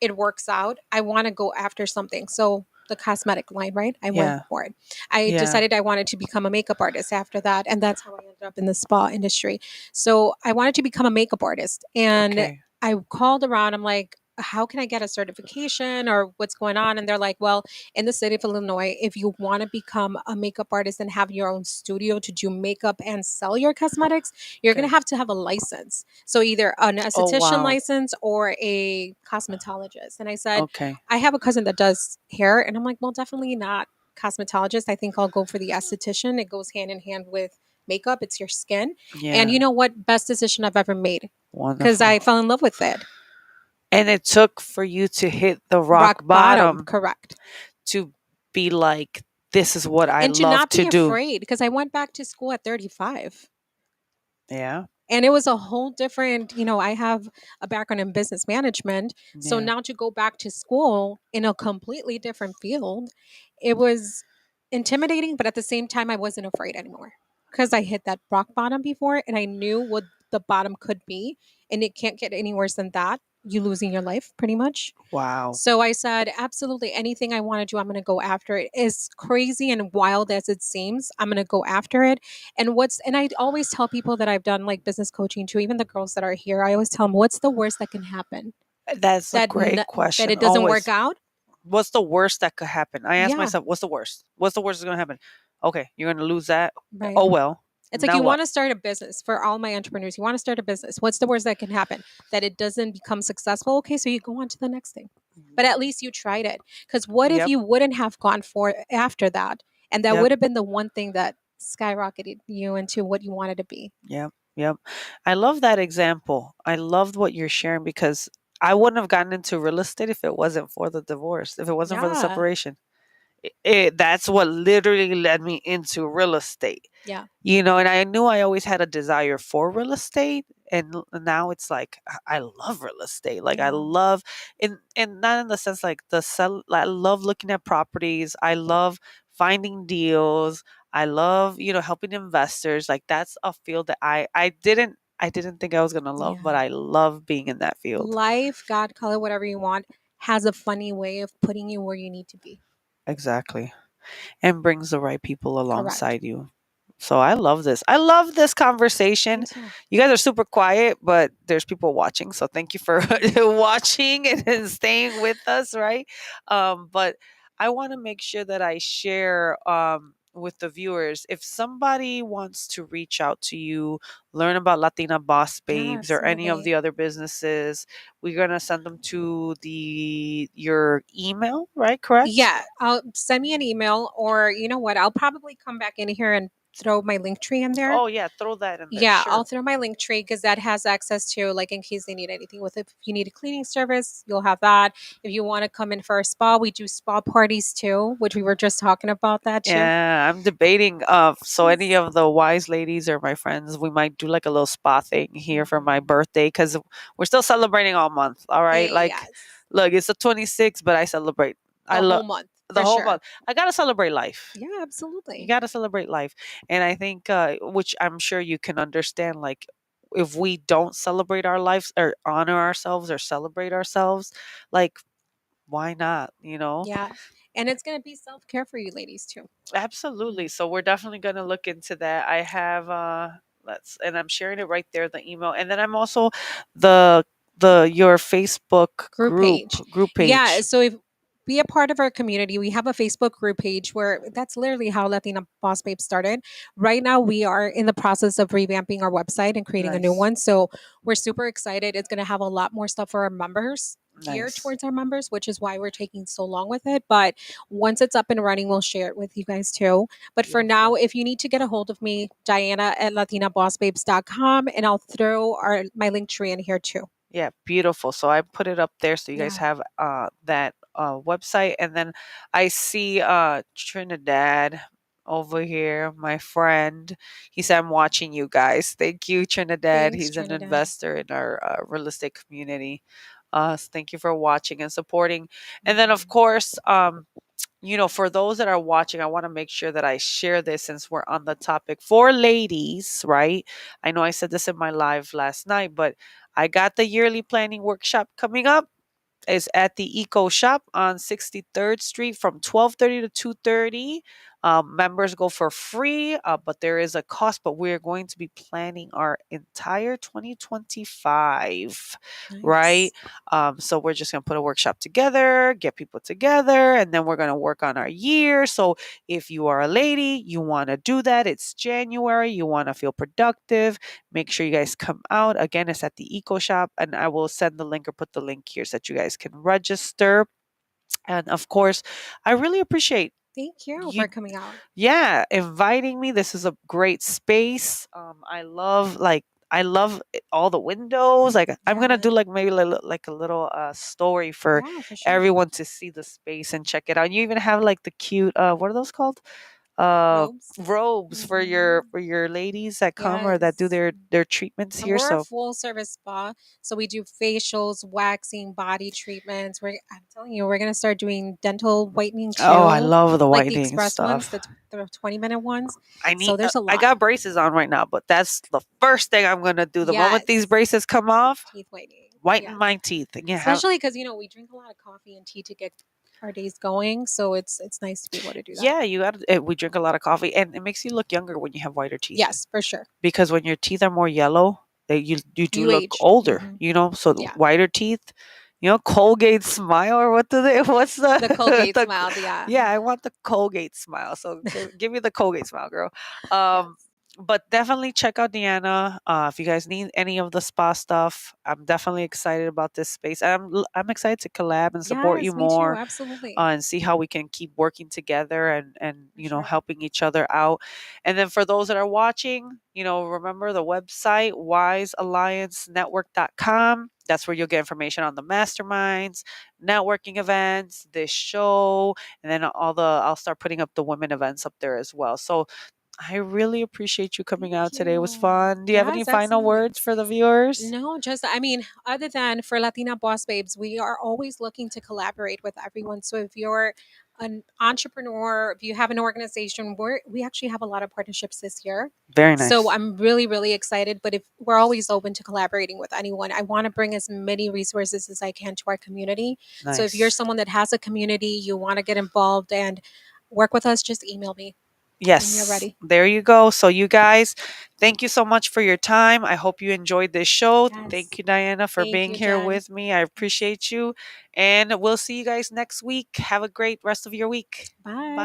it works out. I want to go after something. So the cosmetic line, right? I went Yeah. for it. I Yeah. decided I wanted to become a makeup artist after that, and that's how I ended up in the spa industry. So I wanted to become a makeup artist, and Okay. I called around. I'm like, how can I get a certification or what's going on? And they're like, well, in the city of Illinois, if you want to become a makeup artist and have your own studio to do makeup and sell your cosmetics, you're going Okay. to have a license. So either an Oh esthetician wow. license or a cosmetologist. And I said, Okay. I have a cousin that does hair. And I'm like, well, definitely not cosmetologist. I think I'll go for the esthetician. It goes hand in hand with makeup, it's your skin. And you Yeah. know what? Best decision I've ever made because I Wonderful. fell in love with it. And it took for you to hit the rock Rock bottom, bottom correct. to be like, this is what I And to love not to be do. afraid because I went back to school at 35. Yeah. And it was a whole different, I have a background in business management. So Yeah. now to go back to school in a completely different field, it was intimidating, but at the same time, I wasn't afraid anymore because I hit that rock bottom before and I knew what the bottom could be. And it can't get any worse than that. You losing your life pretty much. Wow. So I said, absolutely anything I want to do, I'm going to go after it. As crazy and wild as it seems, I'm going to go after it. And I always tell people that I've done like business coaching to, even the girls that are here, I always tell them, what's the worst that can happen? That's a That, great that question. it doesn't work Always. out? What's the worst that could happen? I ask Yeah, myself, what's the worst? What's the worst that's going to happen? Okay, you're going to lose that. right. Oh, well. It's like Now you what? want to start a business for all my entrepreneurs. You want to start a business. What's the worst that can happen? That it doesn't become successful. Okay, so you go on to the next thing. But Mhm. at least you tried it. Because what if Yep. you wouldn't have gone for it after that? And that Yep. would have been the one thing that skyrocketed you into what you wanted to be. Yep. Yep. I love that example. I loved what you're sharing because I wouldn't have gotten into real estate if it wasn't for the divorce, if it wasn't for the Yeah. separation. That's what literally led me into real estate. Yeah. And I knew I always had a desire for real estate, and now it's like I love real estate. Like I Yeah. love, and not in the sense like the sell. I love looking at properties. I love finding deals. I love helping investors. Like that's a field that I didn't think I was gonna love, but Yeah. I love being in that field. Life, God, call it whatever you want, has a funny way of putting you where you need to be. Exactly. And brings the right people Correct. alongside you. So I love this. I love this Me conversation. too. You guys are super quiet, but there's people watching. So thank you for watching and staying with us, right? But I want to make sure that I share with the viewers if somebody wants to reach out to you, learn about Latina Boss Yeah, Babes or any of absolutely. the other businesses, we're gonna send them to the your email, right? Correct? Yeah, I'll send me an email or you know what? I'll probably come back in here and throw my link tree in there. Oh yeah, throw that in there. Yeah, I'll Sure. throw my link tree because that has access to like in case they need anything with it. If you need a cleaning service, you'll have that. If you want to come in for a spa, we do spa parties too, which we were just talking about that too. Yeah, I'm debating. So any Yes. of the wise ladies or my friends, we might do like a little spa thing here for my Mhm. birthday because we're still celebrating all month. All right, like, Yes. look, it's the 26th, but I celebrate. I The love whole month. the For whole sure. month. I gotta celebrate life. Yeah, You absolutely. gotta celebrate life, and I think, which I'm sure you can understand, like if we don't celebrate our lives or honor ourselves or celebrate ourselves, like why not? You know. Yeah. And it's going to be self care for you ladies too. Absolutely. Mhm. So we're definitely going to look into that. I have let's and I'm sharing it right there, the email. And then I'm also the your Facebook Group page. group Yeah. page. So if be a part of our community, we have a Facebook group page where that's literally how Latina Boss Babe started. Right now, we are in the process of revamping our website and creating a new Nice. one. So we're super excited. It's going to have a lot more stuff for our members, geared Nice. towards our members, which is why we're taking so long with it. But once it's up and running, we'll share it with you guys too. But for now, Beautiful. if you need to get a hold of me, Diana at LatinaBossBabes.com, and I'll throw my link tree in here too. Yeah, beautiful. So I put it up there so you guys Yeah. have that website, and then I see Trinidad over here, my friend. He said I'm watching you guys. Thank you, Trinidad. Thanks, He's an Trinidad. investor in our real estate community. Thank you for watching and supporting. And then of Mhm. course, for those that are watching, I want to make sure that I share this since we're on the topic for ladies, right? I know I said this in my live last night, but I got the yearly planning workshop coming up is at the Eco Shop on 63rd Street from 12:30 to 2:30. Members go for free, but there is a cost. But we're going to be planning our entire 2025, right? Nice. So we're just going to put a workshop together, get people together, and then we're going to work on our year. So if you are a lady, you want to do that. It's January. You want to feel productive. Make sure you guys come out. Again, it's at the Eco Shop, and I will send the link or put the link here so that you guys can register. And of course, I really appreciate Thank you you, for coming out. yeah, inviting me. This is a great space. I love all the windows. Like I'm gonna Yeah. do like maybe like a little story for Yeah, for sure. everyone to see the space and check it out. You even have like the cute what are those called? Robes. Robes Hmm. for your ladies that come or that do Yes. their treatments And here. we're a So full service spa. So we do facials, waxing, body treatments. I'm telling you, we're going to start doing dental whitening oh, I too, love the like the whitening express ones, stuff. the 20-minute ones. I need So there's a I lot. got braces on right now, but that's the first thing I'm gonna do. The moment these Yes. braces come off, Teeth whitening. whiten Yes. my teeth. And yeah, Especially because, we drink a lot of coffee and tea to get our days going. So it's nice to be able to do that. yeah, you got. We drink a lot of coffee, and it makes you look younger when you have whiter teeth. Yes, for sure. Because when your teeth are more yellow, you do You look age. older. Hmm. So the Yeah. whiter teeth. Colgate smile or what do they? What's the The Colgate the? smile. Yeah. Yeah, I want the Colgate smile. So give me the Colgate smile, girl. Um, Yes. but definitely check out Deanna. If you guys need any of the spa stuff, I'm definitely excited about this space. I'm excited to collab and support you Yes, me too. more, Absolutely. and see how we can keep working together and For sure. helping each other out. And then for those that are watching, remember the website wisealliancenetwork.com. That's where you'll get information on the masterminds, networking events, this show, and then I'll start putting up the women events up there as well. So I really appreciate you coming Thank out today. It was you. fun. Do you have any Yes, final absolutely. words for the viewers? No, just, I mean, other than for Latina Boss Babes, we are always looking to collaborate with everyone. So if you're an entrepreneur, if you have an organization, we actually have a lot of partnerships this year. Very So nice. I'm really, really excited. But if we're always open to collaborating with anyone, I want to bring as many resources as I can to our community. So if you're Nice. someone that has a community, you want to get involved and work with us, just email me when you're Yes, ready. there you go. So, you guys, thank you so much for your time. I hope you enjoyed this show. Yes. Thank you, Diana, for Thank being you, here Jen. with me. I Yes. appreciate you. And we'll see you guys next week. Have a great rest of your week. Bye. Bye.